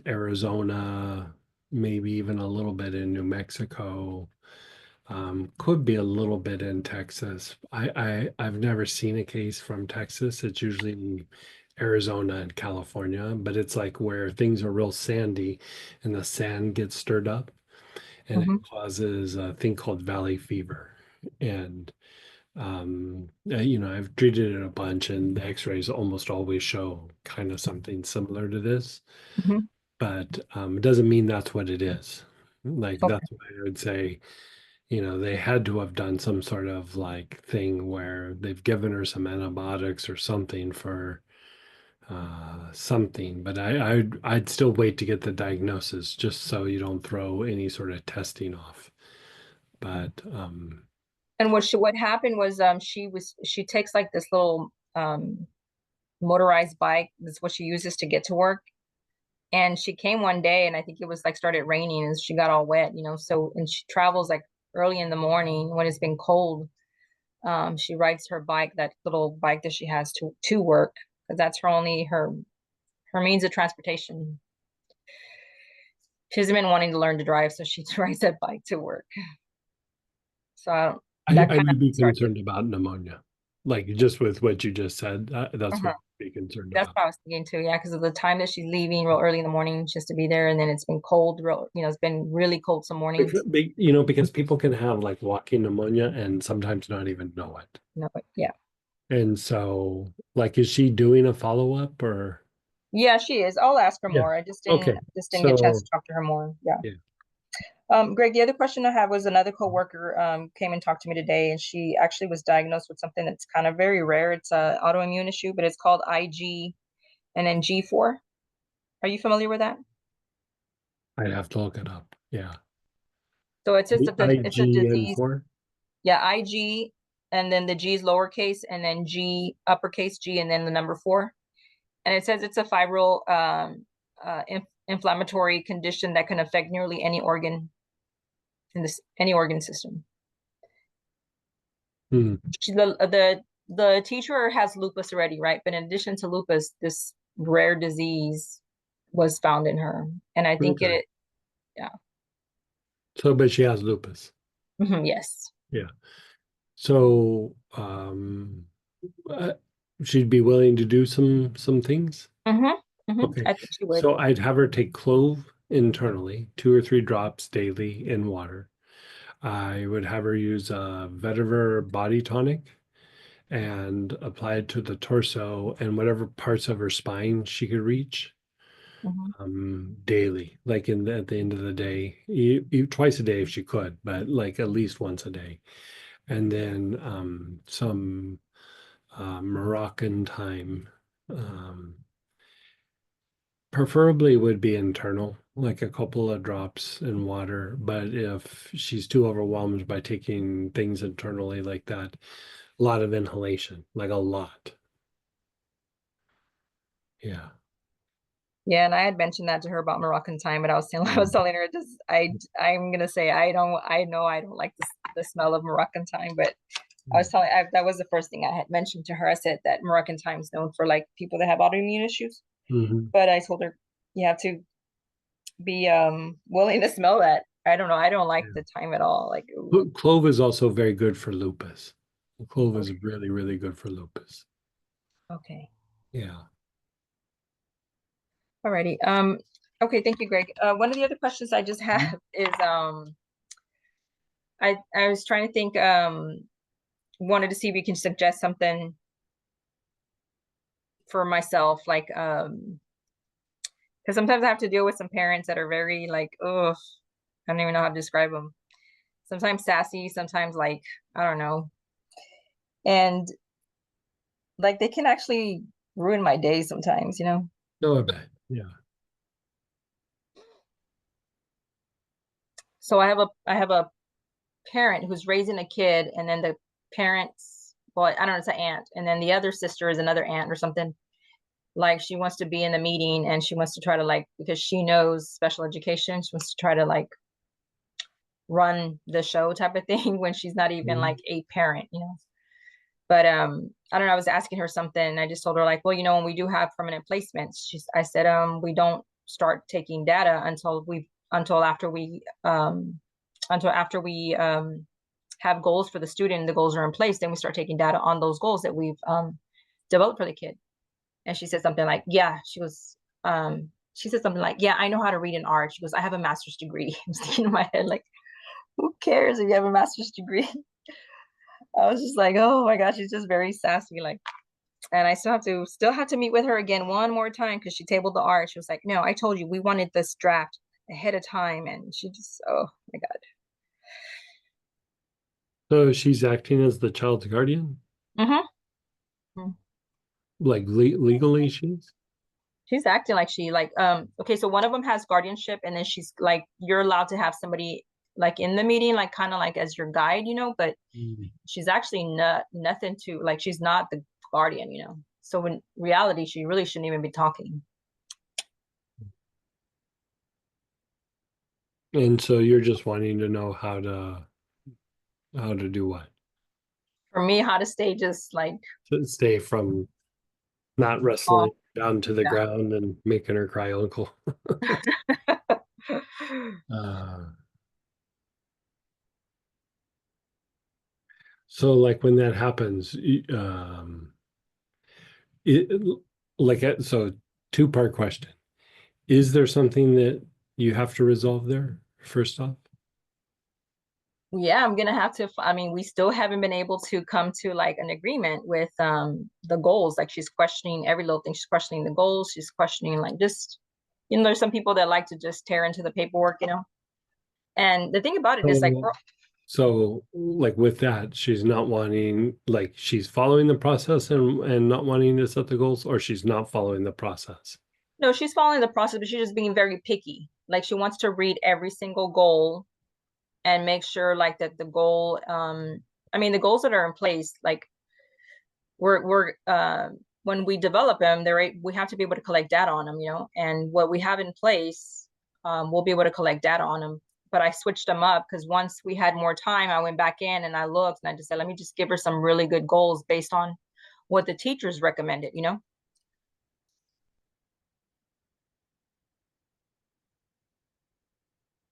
Arizona, maybe even a little bit in New Mexico. Could be a little bit in Texas. I've never seen a case from Texas. It's usually Arizona and California, but it's like where things are real sandy and the sand gets stirred up and it Hmm. causes a thing called valley fever. And I've treated it a bunch and the x-rays almost always show kind of something similar to this, Hmm. but it doesn't mean that's what it is. Like Okay. that's why I would say, you know, they had to have done some sort of like thing where they've given her some antibiotics or something for something, but I'd still wait to get the diagnosis just so you don't throw any sort of testing off. But And what happened was she takes like this little motorized bike. That's what she uses to get to work. And she came one day and I think it was like started raining and she got all wet, you know. So and she travels like early in the morning when it's been cold. She rides her bike, that little bike that she has to work, because that's her means of transportation. She hasn't been wanting to learn to drive, so she rides that bike to work. So that I kind of would be started. concerned about pneumonia, like just with what you just said. That's what Uh-huh. I'd be concerned That's about. what I was thinking too, yeah, because of the time that she's leaving real early in the morning just to be there, and then it's been cold, it's been really cold some mornings. You know, because people can have like walking pneumonia and sometimes not even know it. No, yeah. And so, like, is she doing a follow-up or? Yeah, she is. I'll ask her Yeah. more. I just Okay. didn't get a chance So, to talk to her more. Yeah. yeah. Greg, the other question I have was another coworker came and talked to me today, and she actually was diagnosed with something that's kind of very rare. It's a autoimmune issue, but it's called IG and then G4. Are you familiar with that? I'd have to look it up. Yeah. So it's just The it's a disease. IgN4? Yeah, IG and then the G is lowercase and then G uppercase G and then the number 4. And it says it's a viral inflammatory condition that can affect nearly any organ in any organ system. Hmm. The teacher has lupus already, right? But in addition to lupus, this rare disease was found in her, and I think Okay. yeah. So, but she has lupus. Yes. Yeah. So, she'd be willing to do some things. Okay. I think she would. So I'd have her take clove internally, 2 or 3 drops daily in water. I would have her use a vetiver body tonic and apply it to the torso and whatever parts of her spine she could reach daily, like at the end of the day, twice a day if she could, but like at least once a day. And then some Moroccan thyme. Preferably would be internal, like a couple of drops in water. But if she's too overwhelmed by taking things internally like that, a lot of inhalation, like a lot. Yeah. Yeah, and I had mentioned that to her about Moroccan thyme, but I was telling her just I'm gonna say I know I don't like the smell of Moroccan thyme, but I was telling that was the first thing I had mentioned to her. I said that Moroccan thyme is known for like people that have autoimmune issues, but I told her you have to be willing to smell that. I don't know. I don't like the thyme at all. Like, ooh. Clove is also very good for lupus. Clove is Okay. really, really good for lupus. Okay. Yeah. Alrighty. Okay, thank you, Greg. One of the other questions I just have is I was trying to think wanted to see if you can suggest something for myself, like because sometimes I have to deal with some parents that are very like, oh, I don't even know how to describe them. Sometimes sassy, sometimes like, I don't know. And like they can actually ruin my day sometimes, you know? No, I bet. Yeah. So I have a parent who's raising a kid, and then the parents, well, I don't know, it's an aunt, and then the other sister is another aunt or something. Like she wants to be in the meeting and she wants to try to like, because she knows special education, she wants to try to like run the show type of thing when she's not even like a parent, you know. But I don't know, I was asking her something. I just told her like, well, you know, when we do have permanent placements, I said, we don't start taking data until after we have goals for the student, the goals are in place, then we start taking data on those goals that we've developed for the kid. And she said something like, yeah, she said something like, yeah, I know how to read an art. She goes, I have a master's degree. I was thinking in my head, like, who cares if you have a master's degree? I was just like, oh my gosh, she's just very sassy. Like, and I still have to meet with her again one more time because she tabled the art. She was like, no, I told you we wanted this draft ahead of time, and she just, oh my God. So she's acting as the child's guardian? Mm-hmm. Like legally she's? She's acting like she like okay, so one of them has guardianship, and then she's like, you're allowed to have somebody like in the meeting, like kind of like as your guide, but she's actually nothing to like, she's not the guardian, so in reality she really shouldn't even be talking. And so you're just wanting to know how to do what? For me, how to stay just like To stay from not wrestling down to the ground and making her cry uncle. So like when that happens, so two-part question. Is there something that you have to resolve there, first off? Yeah, I'm gonna have to. I mean, we still haven't been able to come to like an agreement with the goals. Like she's questioning every little thing. She's questioning the goals. She's questioning like just, there's some people that like to just tear into the paperwork, And the thing about it is like, So like with that, she's not wanting, like she's following the process and not wanting to set the goals, or she's not following the process. no, she's following the process, but she's just being very picky. Like she wants to read every single goal and make sure like that the goal, I mean, the goals that are in place, like we're when we develop them, we have to be able to collect data on them, and what we have in place, we'll be able to collect data on them. But I switched them up because once we had more time, I went back in and I looked and I just said, let me just give her some really good goals based on what the teachers recommended,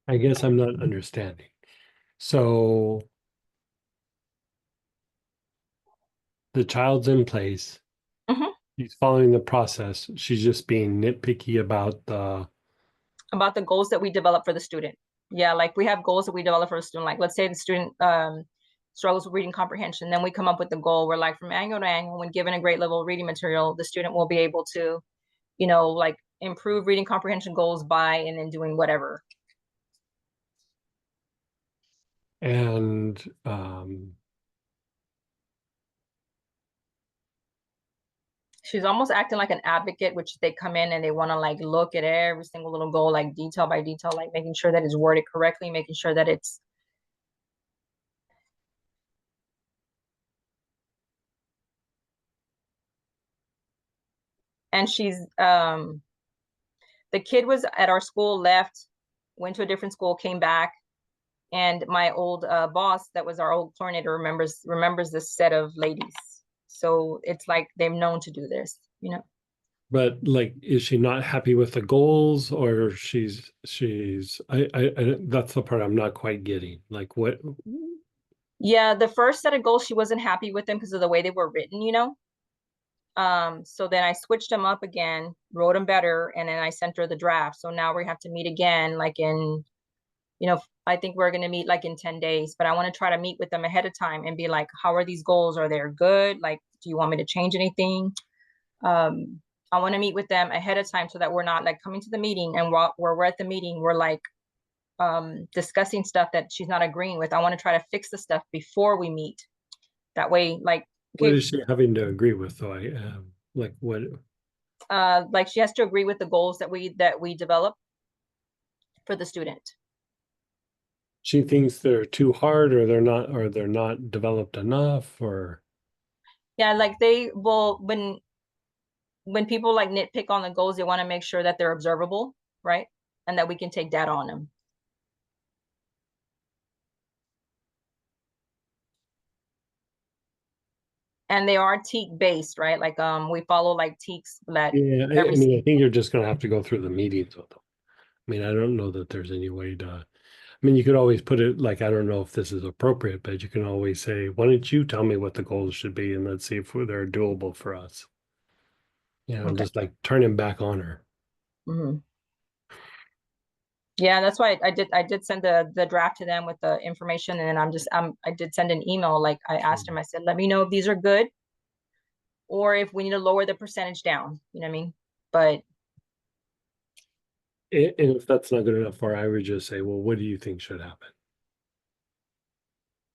I guess I'm not understanding. So the child's in place. Mhm. She's following the process. She's just being nitpicky about the goals that we develop for the student. Yeah, like we have goals that we develop for a student. Like let's say the student struggles with reading comprehension. Then we come up with the goal. We're like, from annual to annual, when given a great level of reading material, the student will be able to, like improve reading comprehension goals by, and then doing whatever. and She's almost acting like an advocate, which they come in and they want to like look at every single little goal, like detail by detail, like making sure that it's worded correctly, making sure that it's and she's the kid was at our school, left, went to a different school, came back, and my old boss, that was our old coordinator, remembers this set of ladies. So it's like they've known to do this, but like, is she not happy with the goals, or she's I that's the part I'm not quite getting. Like what? Yeah, the first set of goals, she wasn't happy with them because of the way they were written, So then I switched them up again, wrote them better, and then I sent her the draft. So now we have to meet again, like in, I think we're going to meet like in 10 days, but I want to try to meet with them ahead of time and be like, how are these goals? Are they good? Like, do you want me to change anything? I want to meet with them ahead of time so that we're not like coming to the meeting and while we're at the meeting, we're like discussing stuff that she's not agreeing with. I want to try to fix the stuff before we meet. That way, like, What okay, is she having to agree with, though? Like what? like she has to agree with the goals that we develop for the student. She thinks they're too hard, or they're not developed enough, or Yeah, like they will, when people like nitpick on the goals, they want to make sure that they're observable, right? And that we can take data on them. And they are teak based, right? Like we follow like teaks that yeah. I mean, I think you're just gonna have to go through the meetings with them. I mean, I don't know that there's any way to. I mean, you could always put it like, I don't know if this is appropriate, but you can always say, why don't you tell me what the goals should be, and let's see if they're doable for us. Okay. Just like turning back on her. Mm-hmm. Yeah, that's why I did send the draft to them with the information, and then I did send an email. Like I asked him, I said, let me know if these are good, or if we need to lower the percentage down. You know what I mean? But And if that's not good enough for her, I would just say, well, what do you think should happen?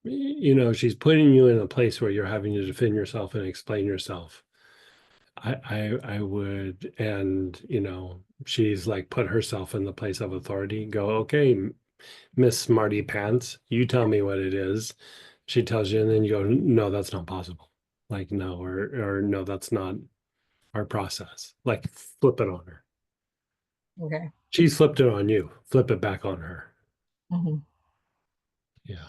You know, she's putting you in a place where you're having to defend yourself and explain yourself. I would, and you know, she's like put herself in the place of authority. Go, okay, Miss Smarty Pants, you tell me what it is. She tells you, and then you go, no, that's not possible. Like, no, or no, that's not our process. Like, flip it on her. Okay. She's flipped it on you. Flip it back on her. Mhm. Yeah.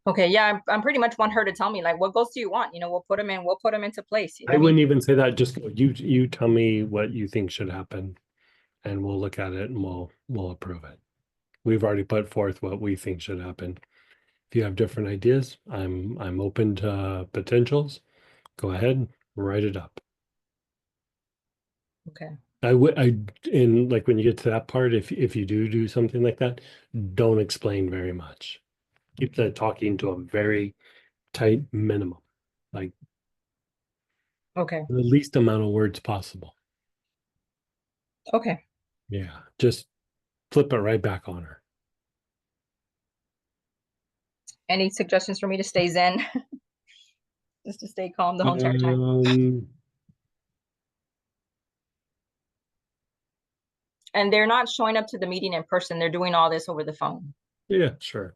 Okay, yeah, I'm pretty much want her to tell me like what goals do you want? You know, we'll put them into place. I wouldn't even say that. Just go, you tell me what you think should happen, and we'll look at it and we'll approve it. We've already put forth what we think should happen. If you have different ideas, I'm open to potentials. Go ahead, write it up. Okay. And like when you get to that part, if you do something like that, don't explain very much. Keep the talking to a very tight minimum, like Okay. the least amount of words possible. Okay. Yeah, just flip it right back on her. Any suggestions for me to stay zen? Just to stay calm the whole entire time. And they're not showing up to the meeting in person. They're doing all this over the phone. Yeah, sure.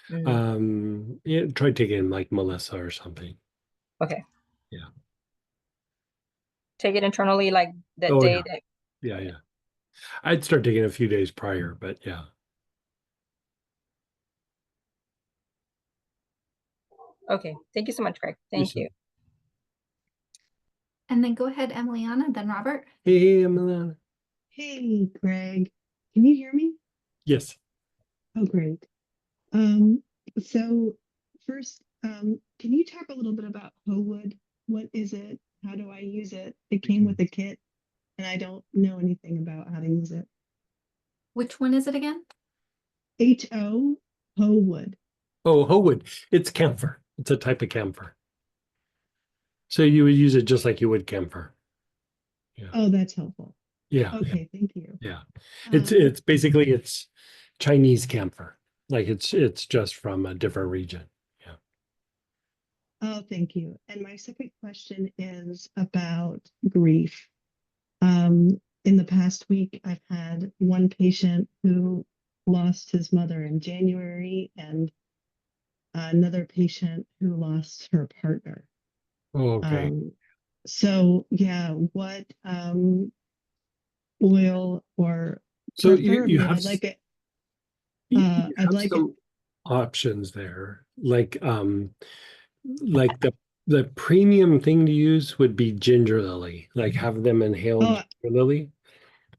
Yeah, try taking like Melissa or something. Okay. Yeah. Take it internally like that Oh, day yeah. that. Yeah. I'd start taking a few days prior, but yeah. Okay. Thank you so much, Greg. Thank you. And then go ahead, Emiliana, then Robert. Hey, Emiliana. Hey, Greg. Can you hear me? Yes. Oh, great. So first, can you talk a little bit about HoWood? What is it? How do I use it? It came with a kit, and I don't know anything about how to use it. Which one is it again? HO HoWood. Oh, HoWood. It's camphor. It's a type of camphor. So you would use it just like you would camphor. Yeah. Oh, that's helpful. Yeah. Okay, thank you. Yeah. It's basically it's Chinese camphor. Like it's just from a different region. Yeah. Oh, thank you. And my second question is about grief. In the past week, I've had one patient who lost his mother in January and another patient who lost her partner. Okay. So yeah, what oil or So you preferably have I'd like it. you I'd have like it. some options there. Like the premium thing to use would be ginger lily. Like have them inhale Oh, ginger lily.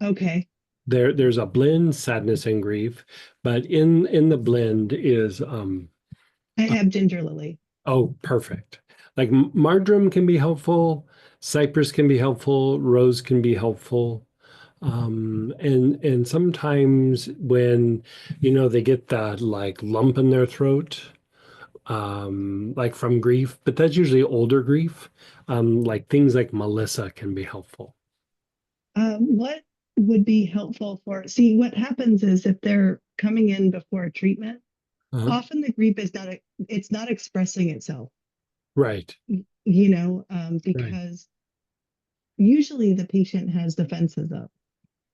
okay. There's a blend, sadness and grief, but in the blend is I have ginger lily. oh, perfect. Like marjoram can be helpful, cypress can be helpful, rose can be helpful. And sometimes when you know they get that like lump in their throat, like from grief, but that's usually older grief. Like things like Melissa can be helpful. What would be helpful for, see, what happens is if they're coming in before a treatment, often the grief is not, it's not expressing itself. Right. You know, because usually the patient has defenses up.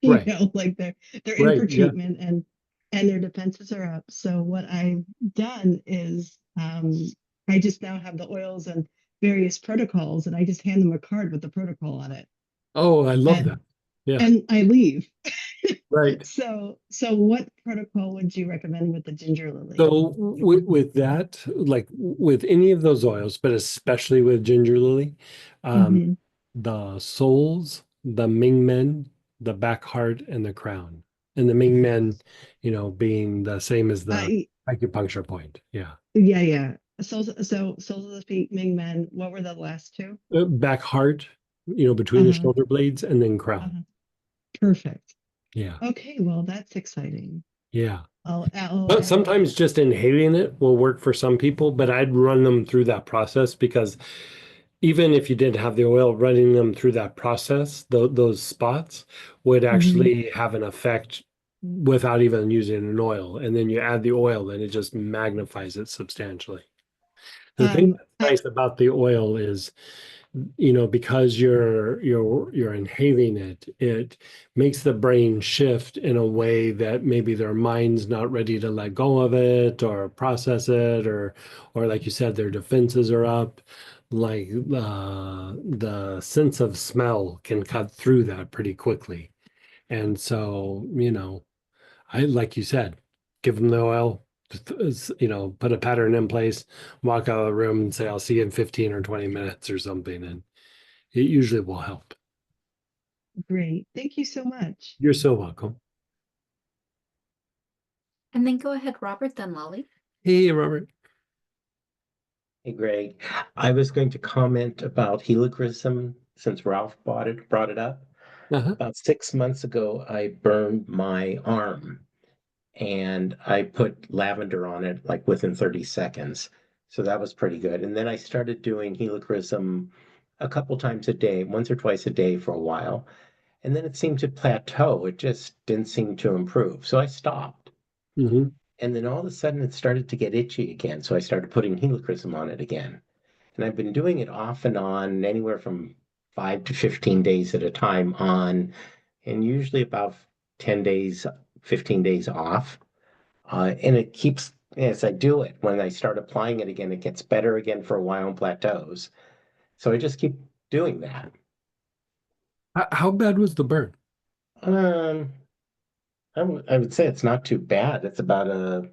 You know, like they're in for treatment and their defenses are up. So what I've done is I just now have the oils and various protocols, and I just hand them a card with the protocol on it. Oh, I love that. Yeah. And I leave. Right. So what protocol would you recommend with the ginger lily? So with that, like with any of those oils, but especially with ginger lily, the souls, the Ming Men, the back heart, and the crown. And the Ming Men, you know, being the same as the acupuncture point. Yeah. Yeah. Souls of the feet, Ming Men. What were the last two? Back heart, you know, between the shoulder blades, and then crown. Perfect. Yeah. Okay, well, that's exciting. Yeah. But sometimes just inhaling it will work for some people, but I'd run them through that process because even if you didn't have the oil, running them through that process, those spots would actually have an effect without even using an oil. And then you add the oil and it just magnifies it substantially. The thing that's I, nice about the oil is, because you're inhaling it, it makes the brain shift in a way that maybe their mind's not ready to let go of it or process it, or like you said, their defenses are up. Like the sense of smell can cut through that pretty quickly. And so, I, like you said, give them the oil, put a pattern in place, walk out of the room and say, I'll see you in 15 or 20 minutes or something. And it usually will help. great. Thank you so much. You're so welcome. And then go ahead, Robert, then Lolly. Hey, Robert. Hey, Greg. I was going to comment about Helichrysum since Ralph brought it up. Uh-huh. About 6 months ago, I burned my arm and I put lavender on it like within 30 seconds. So that was pretty good. And then I started doing Helichrysum a couple times a day, once or twice a day for a while. And then it seemed to plateau. It just didn't seem to improve. So I stopped. Mm-hmm. And then all of a sudden it started to get itchy again. So I started putting Helichrysum on it again. And I've been doing it off and on, anywhere from 5 to 15 days at a time on, and usually about 10 days, 15 days off. And it keeps, as I do it, when I start applying it again, it gets better again for a while and plateaus. So I just keep doing that. How bad was the burn? Um, I would say it's not too bad. It's about a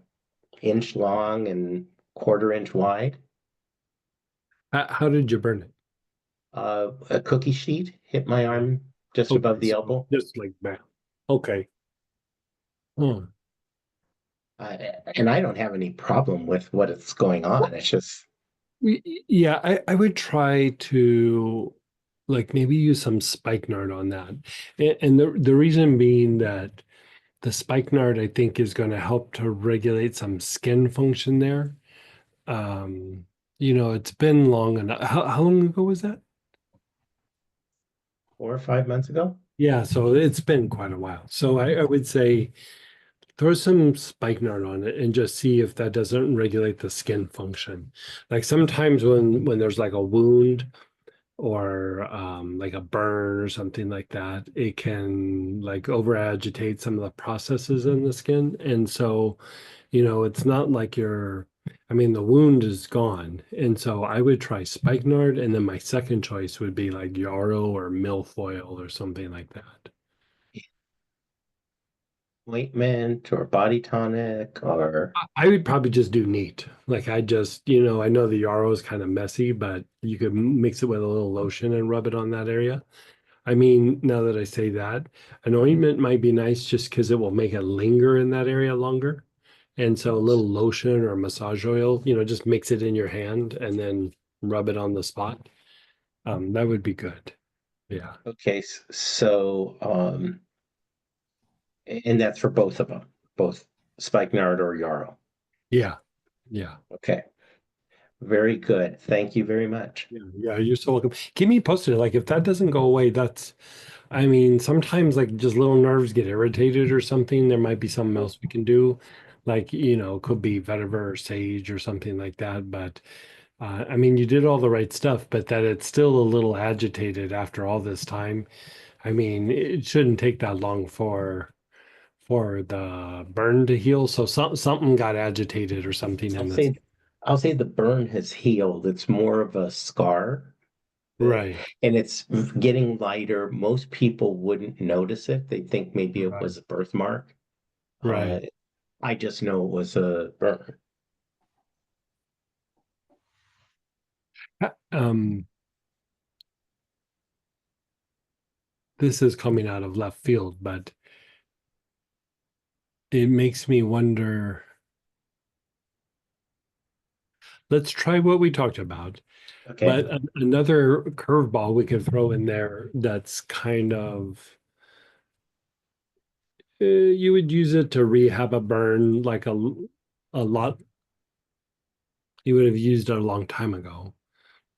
inch long and quarter-inch wide. How did you burn it? A cookie sheet hit my arm just above Okay, the so elbow. just like that. Okay. Oh. And I don't have any problem with what is going on. It's just, Yeah, I would try to like maybe use some spikenard on that. And the reason being that the spikenard, I think, is going to help to regulate some skin function there. Um, it's been long enough. How long ago was that? 4 or 5 months ago. Yeah, so it's been quite a while. So I would say throw some spikenard on it and just see if that doesn't regulate the skin function. Like sometimes when there's like a wound or like a burn or something like that, it can like over agitate some of the processes in the skin. And so, it's not like the wound is gone. And so I would try spikenard. And then my second choice would be like yarrow or milfoil or something like that. Ointment or body tonic or I would probably just do neat. Like I know the yarrow is kind of messy, but you could mix it with a little lotion and rub it on that area. I mean, now that I say that, an ointment might be nice just because it will make it linger in that area longer. And so a little lotion or massage oil, just mix it in your hand and then rub it on the spot. That would be good. Yeah. okay. So, and that's for both of them, both spikenard or yarrow. Yeah. Yeah. Okay. Very good. Thank you very much. Yeah. Yeah. You're so welcome. Keep me posted. Like if that doesn't go away, sometimes like just little nerves get irritated or something. There might be something else we can do. Like, could be vetiver or sage or something like that. But you did all the right stuff, but that it's still a little agitated after all this time. It shouldn't take that long for the burn to heal. So something got agitated or something I'll in this. say, I'll say the burn has healed. It's more of a scar. Right. And it's getting lighter. Most people wouldn't notice it. They think maybe it Right. was a birthmark. Right. I just know it was a burn. Um, this is coming out of left field, but it makes me wonder. Let's try what we talked about. Okay. But another curveball we could throw in there that's kind of you would use it to rehab a burn like a lot you would have used it a long time ago.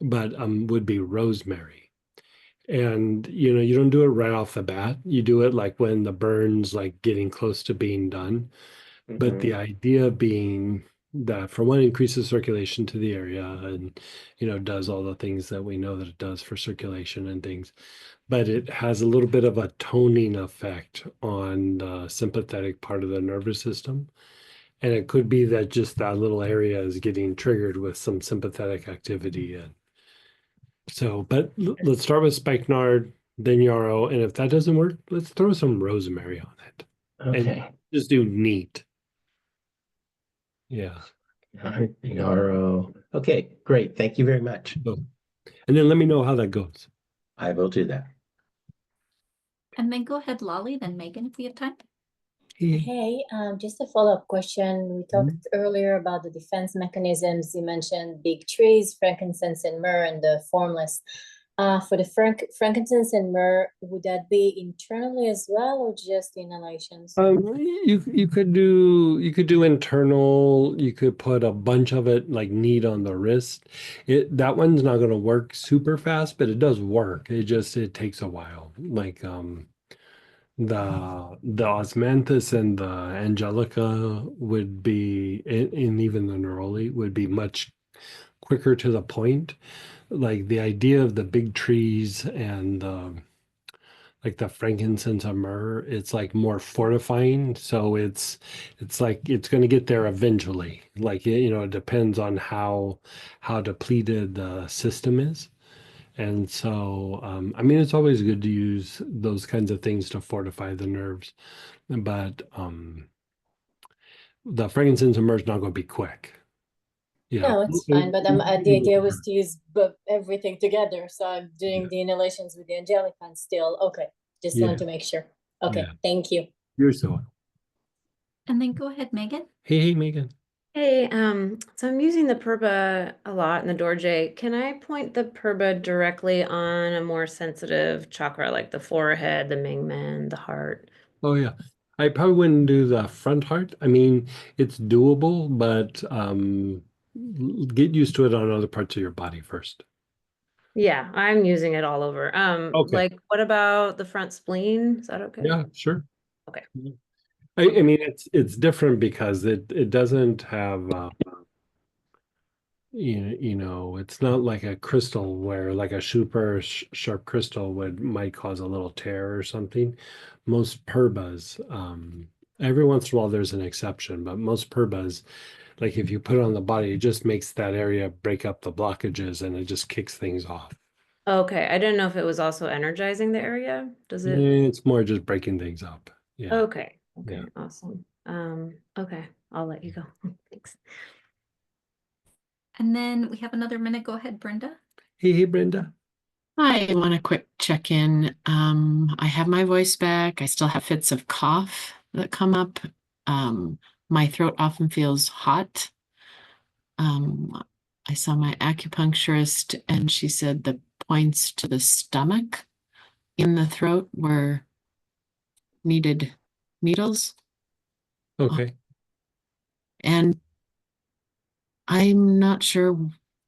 but would be rosemary. And you don't do it right off the bat. You do it like when the burn's like getting close to being done. But the idea being that for one, increases circulation to the area and does all the things that we know that it does for circulation and things. But it has a little bit of a toning effect on the sympathetic part of the nervous system. And it could be that just that little area is getting triggered with some sympathetic activity. And so, but let's start with spikenard, then yarrow. And if that doesn't work, let's throw some rosemary on it. Okay. And just do neat. Yeah. Yarrow. Okay, great. Thank you very much. And then let me know how that goes. I will do that. And then go ahead, Lolly, then Megan, if we have time. Hey, just a follow-up question. We talked earlier about the defense mechanisms. You mentioned big trees, frankincense and myrrh, and the formless. For the frankincense and myrrh, would that be internally as well, or just inhalations? You could do internal. You could put a bunch of it like neat on the wrist. That one's not going to work super fast, but it does work. It takes a while. Like the osmanthus and the angelica would be, and even the neroli would be much quicker to the point. Like the idea of the big trees and like the frankincense and myrrh, it's like more fortifying. So it's like it's going to get there eventually. Like it depends on how depleted the system is. And so, I mean, it's always good to use those kinds of things to fortify the nerves, but the frankincense and myrrh is not going to be quick. Yeah. No, it's fine. But the idea was to use everything together. So I'm doing the inhalations with the angelica and still. Okay. Just want to make sure. Okay. Yeah. Thank you. You're so welcome. And then go ahead, Megan. Hey, Megan. Hey, so I'm using the Phurba a lot in the dorje. Can I point the Phurba directly on a more sensitive chakra, like the forehead, the Mingmen, the heart? Oh yeah. I probably wouldn't do the front heart. I mean, it's doable, but get used to it on other parts of your body first. Yeah, I'm using it all over. Okay. Like what about the front spleen? Is that okay? Yeah, sure. Okay. I mean, it's different because it doesn't have it's not like a crystal where like a super sharp crystal might cause a little tear or something. Most Phurba's, every once in a while there's an exception, but most Phurba's, like if you put it on the body, it just makes that area break up the blockages and it just kicks things off. Okay, I didn't know if it was also energizing the area. Does it? It's more just breaking things up. Yeah. Okay. Okay, Yeah. awesome. Okay, I'll let you go. Thanks. And then we have another minute. Go ahead, Brenda. Hey, Brenda. I want a quick check-in. I have my voice back. I still have fits of cough that come up. My throat often feels hot. I saw my acupuncturist and she said the points to the stomach in the throat were needed needles. Okay. And I'm not sure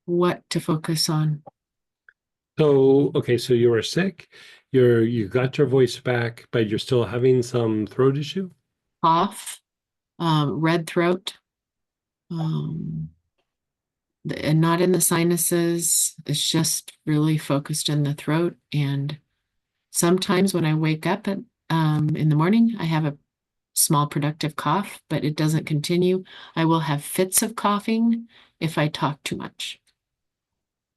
what to focus on. So, okay, so you were sick, you got your voice back, but you're still having some throat issue? Cough, red throat, and not in the sinuses. It's just really focused in the throat. And sometimes when I wake up in the morning, I have a small productive cough, but it doesn't continue. I will have fits of coughing if I talk too much.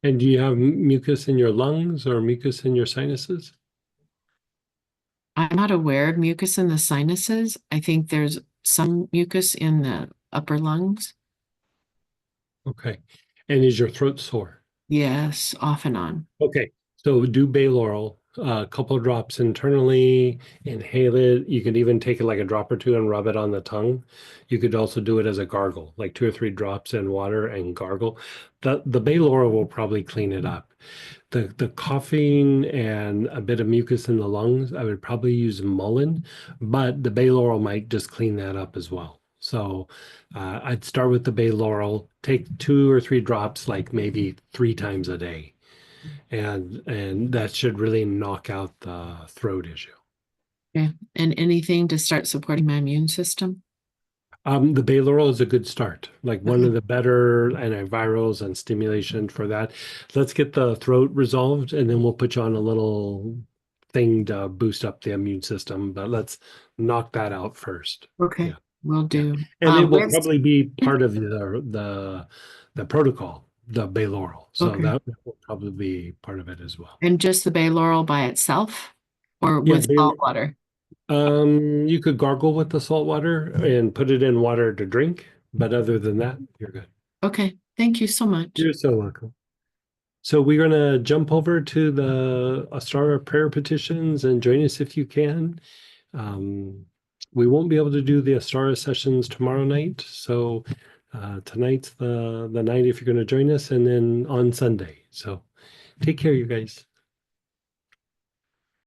And do you have mucus in your lungs or mucus in your sinuses? I'm not aware of mucus in the sinuses. I think there's some mucus in the upper lungs. Okay. And is your throat sore? Yes, off and on. Okay. So do bay laurel, a couple of drops internally, inhale it. You could even take it like a drop or two and rub it on the tongue. You could also do it as a gargle, like 2 or 3 drops in water and gargle. The bay laurel will probably clean it up. The coughing and a bit of mucus in the lungs, I would probably use mullein, but the bay laurel might just clean that up as well. So I'd start with the bay laurel, take 2 or 3 drops, like maybe 3 times a day. And that should really knock out the throat issue. Okay. And anything to start supporting my immune system? The bay laurel is a good start, like one of the better antivirals and stimulation for that. Let's get the throat resolved, and then we'll put you on a little thing to boost up the immune system. But let's knock that out first. Okay, Yeah. will do. And it will Where's- probably be part of the protocol, the bay laurel. So Okay. that will probably be part of it as well. And just the bay laurel by itself, or Yeah, with bay- salt water? You could gargle with the salt water and put it in water to drink, but other than that, you're good. Okay, thank you so much. You're so welcome. So we're gonna jump over to the Astara prayer petitions and join us if you can. We won't be able to do the Astara sessions tomorrow night, so tonight's the night if you're going to join us, and then on Sunday. So take care, you guys.